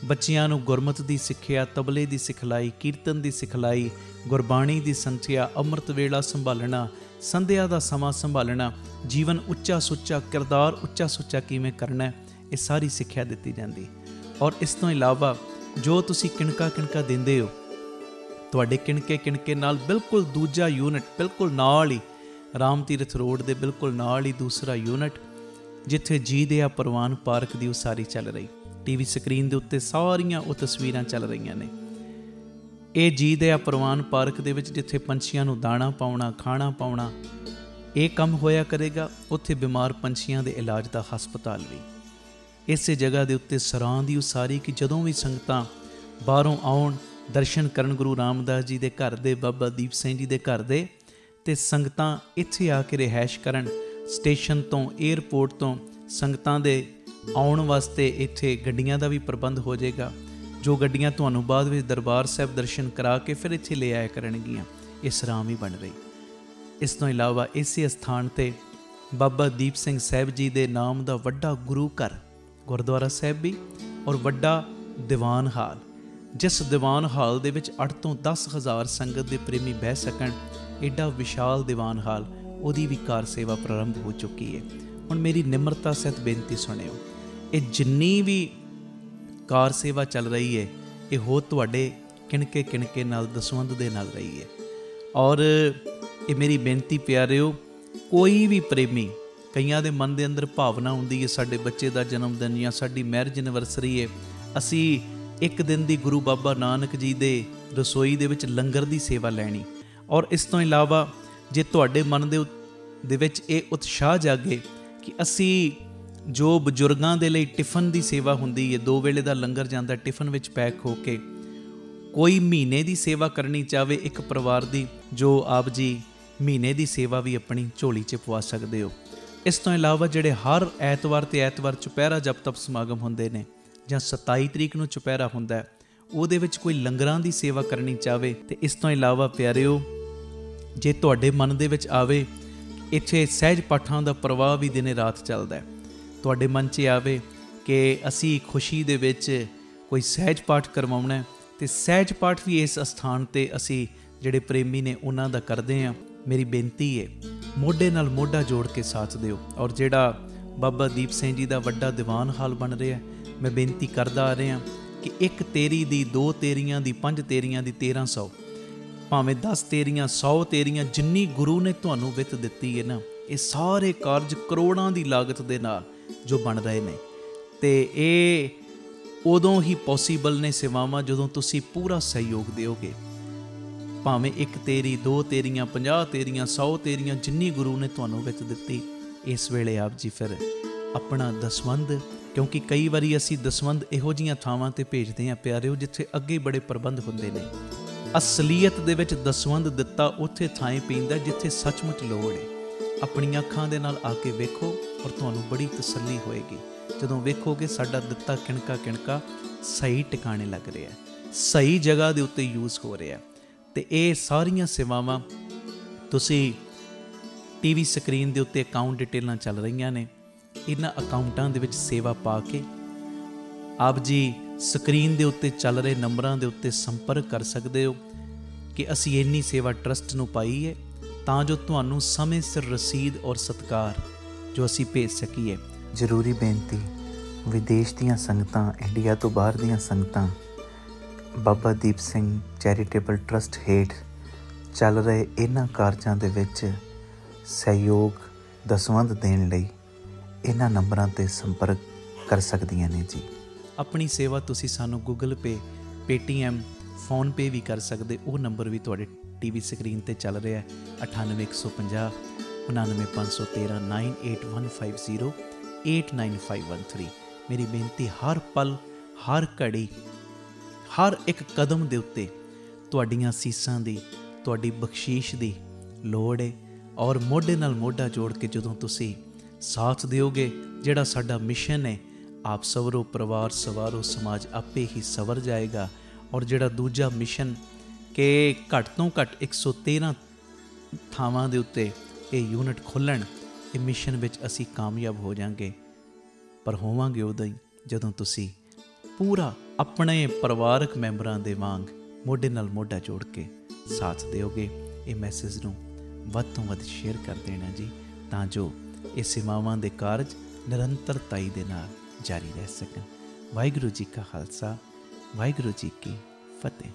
ਬੱਚਿਆਂ ਨੂੰ ਗੁਰਮਤਿ ਦੀ ਸਿੱਖਿਆ, ਤਬਲੇ ਦੀ ਸਿਖਲਾਈ, ਕੀਰਤਨ ਦੀ ਸਿਖਲਾਈ, ਗੁਰਬਾਣੀ ਦੀ ਸੰਥਿਆ, ਅੰਮ੍ਰਿਤ ਵੇਲਾ ਸੰਭਾਲਣਾ, ਸੰਧਿਆ ਦਾ ਸਮਾਂ ਸੰਭਾਲਣਾ, ਜੀਵਨ ਉੱਚਾ ਸੁੱਚਾ, ਕਿਰਦਾਰ ਉੱਚਾ ਸੁੱਚਾ ਕਿਵੇਂ ਕਰਨਾ ਇਹ ਸਾਰੀ ਸਿੱਖਿਆ ਦਿੱਤੀ ਜਾਂਦੀ। ਔਰ ਇਸ ਤੋਂ ਇਲਾਵਾ ਜੋ ਤੁਸੀਂ ਕਿਣਕਾ ਦਿੰਦੇ ਹੋ ਤੁਹਾਡੇ ਕਿਣਕੇ ਨਾਲ ਬਿਲਕੁਲ ਦੂਜਾ ਯੂਨਿਟ ਬਿਲਕੁਲ ਨਾਲ ਹੀ ਰਾਮ ਤੀਰਥ ਰੋਡ ਦੇ ਬਿਲਕੁਲ ਨਾਲ ਹੀ ਦੂਸਰਾ ਯੂਨਿਟ ਜਿੱਥੇ ਜੀ ਦਇਆ ਪ੍ਰਵਾਨ ਪਾਰਕ ਦੀ ਉਸਾਰੀ ਚੱਲ ਰਹੀ। ਟੀਵੀ ਸਕਰੀਨ ਦੇ ਉੱਤੇ ਸਾਰੀਆਂ ਉਹ ਤਸਵੀਰਾਂ ਚੱਲ ਰਹੀਆਂ ਨੇ। ਇਹ ਜੀ ਦਇਆ ਪ੍ਰਵਾਨ ਪਾਰਕ ਦੇ ਵਿੱਚ ਜਿੱਥੇ ਪੰਛੀਆਂ ਨੂੰ ਦਾਣਾ ਪਾਉਣਾ, ਖਾਣਾ ਪਾਉਣਾ ਇਹ ਕੰਮ ਹੋਇਆ ਕਰੇਗਾ ਉੱਥੇ ਬਿਮਾਰ ਪੰਛੀਆਂ ਦੇ ਇਲਾਜ ਦਾ ਹਸਪਤਾਲ ਵੀ। ਇਸੇ ਜਗ੍ਹਾ ਦੇ ਉੱਤੇ ਸਰਾਂ ਦੀ ਉਸਾਰੀ ਕਿ ਜਦੋਂ ਵੀ ਸੰਗਤਾਂ ਬਾਹਰੋਂ ਆਉਣ ਦਰਸ਼ਨ ਕਰਨ ਗੁਰੂ ਰਾਮਦਾਸ ਜੀ ਦੇ ਘਰ ਦੇ, ਬਾਬਾ ਦੀਪ ਸਿੰਘ ਜੀ ਦੇ ਘਰ ਦੇ, ਅਤੇ ਸੰਗਤਾਂ ਇੱਥੇ ਆ ਕੇ ਰਿਹਾਇਸ਼ ਕਰਨ, ਸਟੇਸ਼ਨ ਤੋਂ ਏਅਰਪੋਰਟ ਤੋਂ ਸੰਗਤਾਂ ਦੇ ਆਉਣ ਵਾਸਤੇ ਇੱਥੇ ਗੱਡੀਆਂ ਦਾ ਵੀ ਪ੍ਰਬੰਧ ਹੋ ਜਾਏਗਾ, ਜੋ ਗੱਡੀਆਂ ਤੁਹਾਨੂੰ ਬਾਅਦ ਵਿੱਚ ਦਰਬਾਰ ਸਾਹਿਬ ਦਰਸ਼ਨ ਕਰਾ ਕੇ ਫਿਰ ਇੱਥੇ ਲੈ ਆਇਆ ਕਰਨਗੀਆਂ। ਇਹ ਸਰਾਂ ਵੀ ਬਣ ਰਹੀ। ਇਸ ਤੋਂ ਇਲਾਵਾ ਇਸੇ ਅਸਥਾਨ 'ਤੇ ਬਾਬਾ ਦੀਪ ਸਿੰਘ ਸਾਹਿਬ ਜੀ ਦੇ ਨਾਮ ਦਾ ਵੱਡਾ ਗੁਰੂ ਘਰ ਗੁਰਦੁਆਰਾ ਸਾਹਿਬ ਵੀ ਔਰ ਵੱਡਾ ਦੀਵਾਨ ਹਾਲ, ਜਿਸ ਦੀਵਾਨ ਹਾਲ ਦੇ ਵਿੱਚ 8 ਤੋਂ 10,000 ਸੰਗਤ ਦੇ ਪ੍ਰੇਮੀ ਬਹਿ ਸਕਣ, ਐਡਾ ਵਿਸ਼ਾਲ ਦੀਵਾਨ ਹਾਲ, ਉਹਦੀ ਵੀ ਕਾਰ ਸੇਵਾ ਪ੍ਰਾਰੰਭ ਹੋ ਚੁੱਕੀ ਹੈ। ਹੁਣ ਮੇਰੀ ਨਿਮਰਤਾ ਸਹਿਤ ਬੇਨਤੀ ਸੁਣਿਓ, ਇਹ ਜਿੰਨੀ ਵੀ ਕਾਰ ਸੇਵਾ ਚੱਲ ਰਹੀ ਹੈ ਇਹ ਹੋ ਤੁਹਾਡੇ ਕਿਣਕੇ ਨਾਲ ਦਸਵੰਧ ਦੇ ਨਾਲ ਰਹੀ ਹੈ। ਔਰ ਇਹ ਮੇਰੀ ਬੇਨਤੀ ਪਿਆਰਿਓ, ਕੋਈ ਵੀ ਪ੍ਰੇਮੀ, ਕਈਆਂ ਦੇ ਮਨ ਦੇ ਅੰਦਰ ਭਾਵਨਾ ਹੁੰਦੀ ਹੈ ਸਾਡੇ ਬੱਚੇ ਦਾ ਜਨਮ ਦਿਨ ਜਾਂ ਸਾਡੀ ਮੈਰਿਜ ਐਨਵਰਸਰੀ ਹੈ, ਅਸੀਂ ਇੱਕ ਦਿਨ ਦੀ ਗੁਰੂ ਬਾਬਾ ਨਾਨਕ ਜੀ ਦੇ ਰਸੋਈ ਦੇ ਵਿੱਚ ਲੰਗਰ ਦੀ ਸੇਵਾ ਲੈਣੀ। ਔਰ ਇਸ ਤੋਂ ਇਲਾਵਾ ਜੇ ਤੁਹਾਡੇ ਮਨ ਦੇ ਵਿੱਚ ਇਹ ਉਤਸ਼ਾਹ ਜਾਗੇ ਕਿ ਅਸੀਂ ਜੋ ਬਜ਼ੁਰਗਾਂ ਦੇ ਲਈ ਟਿਫਨ ਦੀ ਸੇਵਾ ਹੁੰਦੀ ਹੈ, 2 ਵੇਲੇ ਦਾ ਲੰਗਰ ਜਾਂਦਾ ਟਿਫਨ ਵਿੱਚ ਪੈਕ ਹੋ ਕੇ, ਕੋਈ ਮਹੀਨੇ ਦੀ ਸੇਵਾ ਕਰਨੀ ਚਾਹਵੇ ਇੱਕ ਪਰਿਵਾਰ ਦੀ, ਜੋ ਆਪ ਜੀ ਮਹੀਨੇ ਦੀ ਸੇਵਾ ਵੀ ਆਪਣੀ ਝੋਲੀ 'ਚ ਪਵਾ ਸਕਦੇ ਹੋ। ਇਸ ਤੋਂ ਇਲਾਵਾ ਜਿਹੜੇ ਹਰ ਐਤਵਾਰ ਤੇ ਐਤਵਾਰ ਚੁਪਹਿਰਾ ਜਪ ਤਪ ਸਮਾਗਮ ਹੁੰਦੇ ਨੇ, ਜਾਂ 27 ਤਰੀਕ ਨੂੰ ਚੁਪਹਿਰਾ ਹੁੰਦਾ, ਉਹਦੇ ਵਿੱਚ ਕੋਈ ਲੰਗਰਾਂ ਦੀ ਸੇਵਾ ਕਰਨੀ ਚਾਹਵੇ। ਤੇ ਇਸ ਤੋਂ ਇਲਾਵਾ ਪਿਆਰਿਓ, ਜੇ ਤੁਹਾਡੇ ਮਨ ਦੇ ਵਿੱਚ ਆਵੇ ਇੱਥੇ ਸਹਿਜ ਪਾਠਾਂ ਦਾ ਪ੍ਰਵਾਹ ਵੀ ਦਿਨੇ ਰਾਤ ਚੱਲਦਾ, ਤੁਹਾਡੇ ਮਨ 'ਚ ਆਵੇ ਕਿ ਅਸੀਂ ਖੁਸ਼ੀ ਦੇ ਵਿੱਚ ਕੋਈ ਸਹਿਜ ਪਾਠ ਕਰਵਾਉਣਾ, ਤੇ ਸਹਿਜ ਪਾਠ ਵੀ ਇਸ ਅਸਥਾਨ 'ਤੇ ਅਸੀਂ ਜਿਹੜੇ ਪ੍ਰੇਮੀ ਨੇ ਉਹਨਾਂ ਦਾ ਕਰਦੇ ਹਾਂ। ਮੇਰੀ ਬੇਨਤੀ ਹੈ ਮੋਢੇ ਨਾਲ ਮੋਢਾ ਜੋੜ ਕੇ ਸਾਥ ਦਿਓ। ਔਰ ਜਿਹੜਾ ਬਾਬਾ ਦੀਪ ਸਿੰਘ ਜੀ ਦਾ ਵੱਡਾ ਦੀਵਾਨ ਹਾਲ ਬਣ ਰਿਹਾ, ਮੈਂ ਬੇਨਤੀ ਕਰਦਾ ਆ ਰਿਹਾ ਕਿ 1 ਤੇਰੀ ਦੀ, 2 ਤੇਰੀਆਂ ਦੀ, 5 ਤੇਰੀਆਂ ਦੀ 1300, ਭਾਵੇਂ 10 ਤੇਰੀਆਂ, 100 ਤੇਰੀਆਂ, ਜਿੰਨੀ ਗੁਰੂ ਨੇ ਤੁਹਾਨੂੰ ਵਿੱਤ ਦਿੱਤੀ ਹੈ ਨਾ, ਇਹ ਸਾਰੇ ਕਾਰਜ ਕਰੋੜਾਂ ਦੀ ਲਾਗਤ ਦੇ ਨਾਲ ਜੋ ਬਣ ਰਹੇ ਨੇ, ਤੇ ਇਹ ਉਦੋਂ ਹੀ ਪੋਸੀਬਲ ਨੇ ਸੇਵਾਵਾਂ ਜਦੋਂ ਤੁਸੀਂ ਪੂਰਾ ਸਹਿਯੋਗ ਦਿਓਗੇ। ਭਾਵੇਂ 1 ਤੇਰੀ, 2 ਤੇਰੀਆਂ, 50 ਤੇਰੀਆਂ, 100 ਤੇਰੀਆਂ, ਜਿੰਨੀ ਗੁਰੂ ਨੇ ਤੁਹਾਨੂੰ ਵਿੱਤ ਦਿੱਤੀ, ਇਸ ਵੇਲੇ ਆਪ ਜੀ ਫਿਰ ਆਪਣਾ ਦਸਵੰਧ, ਕਿਉਂਕਿ ਕਈ ਵਾਰੀ ਅਸੀਂ ਦਸਵੰਧ ਇਹੋ ਜਿਹੀਆਂ ਥਾਵਾਂ 'ਤੇ ਭੇਜਦੇ ਹਾਂ ਪਿਆਰਿਓ ਜਿੱਥੇ ਅੱਗੇ ਬੜੇ ਪ੍ਰਬੰਧ ਹੁੰਦੇ ਨੇ। ਅਸਲੀਅਤ ਦੇ ਵਿੱਚ ਦਸਵੰਧ ਦਿੱਤਾ ਉੱਥੇ ਥਾਂ ਪੈਂਦਾ ਜਿੱਥੇ ਸੱਚਮੁੱਚ ਲੋੜ ਹੈ। ਆਪਣੀਆਂ ਅੱਖਾਂ ਦੇ ਨਾਲ ਆ ਕੇ ਵੇਖੋ ਔਰ ਤੁਹਾਨੂੰ ਬੜੀ ਤਸੱਲੀ ਹੋਏਗੀ ਜਦੋਂ ਵੇਖੋਗੇ ਸਾਡਾ ਦਿੱਤਾ ਕਿਣਕਾ ਸਹੀ ਟਿਕਾਣੇ ਲੱਗ ਰਿਹਾ, ਸਹੀ ਜਗ੍ਹਾ ਦੇ ਉੱਤੇ ਯੂਜ਼ ਹੋ ਰਿਹਾ। ਤੇ ਇਹ ਸਾਰੀਆਂ ਸੇਵਾਵਾਂ ਤੁਸੀਂ ਟੀਵੀ ਸਕਰੀਨ ਦੇ ਉੱਤੇ ਅਕਾਊਂਟ ਡਿਟੇਲਾਂ ਚੱਲ ਰਹੀਆਂ ਨੇ, ਇਹਨਾਂ ਅਕਾਊਂਟਾਂ ਦੇ ਵਿੱਚ ਸੇਵਾ ਪਾ ਕੇ ਆਪ ਜੀ ਸਕਰੀਨ ਦੇ ਉੱਤੇ ਚੱਲ ਰਹੇ ਨੰਬਰਾਂ ਦੇ ਉੱਤੇ ਸੰਪਰਕ ਕਰ ਸਕਦੇ ਹੋ ਕਿ ਅਸੀਂ ਇੰਨੀ ਸੇਵਾ ਟਰਸਟ ਨੂੰ ਪਾਈ ਹੈ ਤਾਂ ਜੋ ਤੁਹਾਨੂੰ ਸਮੇਂ ਸਿਰ ਰਸੀਦ ਔਰ ਸਤਿਕਾਰ ਜੋ ਅਸੀਂ ਭੇਜ ਸਕੀਏ। ਜ਼ਰੂਰੀ ਬੇਨਤੀ, ਵਿਦੇਸ਼ ਦੀਆਂ ਸੰਗਤਾਂ, ਇੰਡੀਆ ਤੋਂ ਬਾਹਰ ਦੀਆਂ ਸੰਗਤਾਂ ਬਾਬਾ ਦੀਪ ਸਿੰਘ ਚੈਰੀਟੇਬਲ ਟਰਸਟ ਹੇਠ ਚੱਲ ਰਹੇ ਇਹਨਾਂ ਕਾਰਜਾਂ ਦੇ ਵਿੱਚ ਸਹਿਯੋਗ ਦਸਵੰਧ ਦੇਣ ਲਈ ਇਹਨਾਂ ਨੰਬਰਾਂ 'ਤੇ ਸੰਪਰਕ ਕਰ ਸਕਦੀਆਂ ਨੇ ਜੀ। ਆਪਣੀ ਸੇਵਾ ਤੁਸੀਂ ਸਾਨੂੰ ਗੂਗਲ ਪੇ, ਪੇਟੀਐਮ, ਫੋਨਪੇ ਵੀ ਕਰ ਸਕਦੇ। ਉਹ ਨੰਬਰ ਵੀ ਤੁਹਾਡੇ ਟੀਵੀ ਸਕਰੀਨ 'ਤੇ ਚੱਲ ਰਿਹਾ, 98 150 99 513 98150 89513। ਮੇਰੀ ਬੇਨਤੀ, ਹਰ ਪਲ, ਹਰ ਘੜੀ, ਹਰ ਇੱਕ ਕਦਮ ਦੇ ਉੱਤੇ ਤੁਹਾਡੀਆਂ ਅਸੀਸਾਂ ਦੀ, ਤੁਹਾਡੀ ਬਖਸ਼ੀਸ਼ ਦੀ ਲੋੜ ਹੈ। ਔਰ ਮੋਢੇ ਨਾਲ ਮੋਢਾ ਜੋੜ ਕੇ ਜਦੋਂ ਤੁਸੀਂ ਸਾਥ ਦਿਓਗੇ, ਜਿਹੜਾ ਸਾਡਾ ਮਿਸ਼ਨ ਹੈ, ਆਪ ਸਵਰੋ ਪਰਿਵਾਰ ਸਵਾਰੋ ਸਮਾਜ ਆਪੇ ਹੀ ਸਵਰ ਜਾਏਗਾ। ਔਰ ਜਿਹੜਾ ਦੂਜਾ ਮਿਸ਼ਨ ਕਿ ਘੱਟ ਤੋਂ ਘੱਟ 113 ਥਾਵਾਂ ਦੇ ਉੱਤੇ ਇਹ ਯੂਨਿਟ ਖੋਲ੍ਹਣ, ਇਹ ਮਿਸ਼ਨ ਵਿੱਚ ਅਸੀਂ ਕਾਮਯਾਬ ਹੋ ਜਾਵਾਂਗੇ। ਪਰ ਹੋਵਾਂਗੇ ਉਦੋਂ ਹੀ ਜਦੋਂ ਤੁਸੀਂ ਪੂਰਾ ਆਪਣੇ ਪਰਿਵਾਰਕ ਮੈਂਬਰਾਂ ਦੇ ਵਾਂਗ ਮੋਢੇ ਨਾਲ ਮੋਢਾ ਜੋੜ ਕੇ ਸਾਥ ਦਿਓਗੇ। ਇਹ ਮੈਸੇਜ ਨੂੰ ਵੱਧ ਤੋਂ ਵੱਧ ਸ਼ੇਅਰ ਕਰ ਦੇਣਾ ਜੀ, ਤਾਂ ਜੋ ਇਹ ਸੇਵਾਵਾਂ ਦੇ ਕਾਰਜ ਨਿਰੰਤਰਤਾਈ ਦੇ ਨਾਲ ਜਾਰੀ ਰਹਿ ਸਕਣ। ਵਾਹਿਗੁਰੂ ਜੀ ਕਾ ਖਾਲਸਾ, ਵਾਹਿਗੁਰੂ ਜੀ ਕੀ ਫਤਿਹ।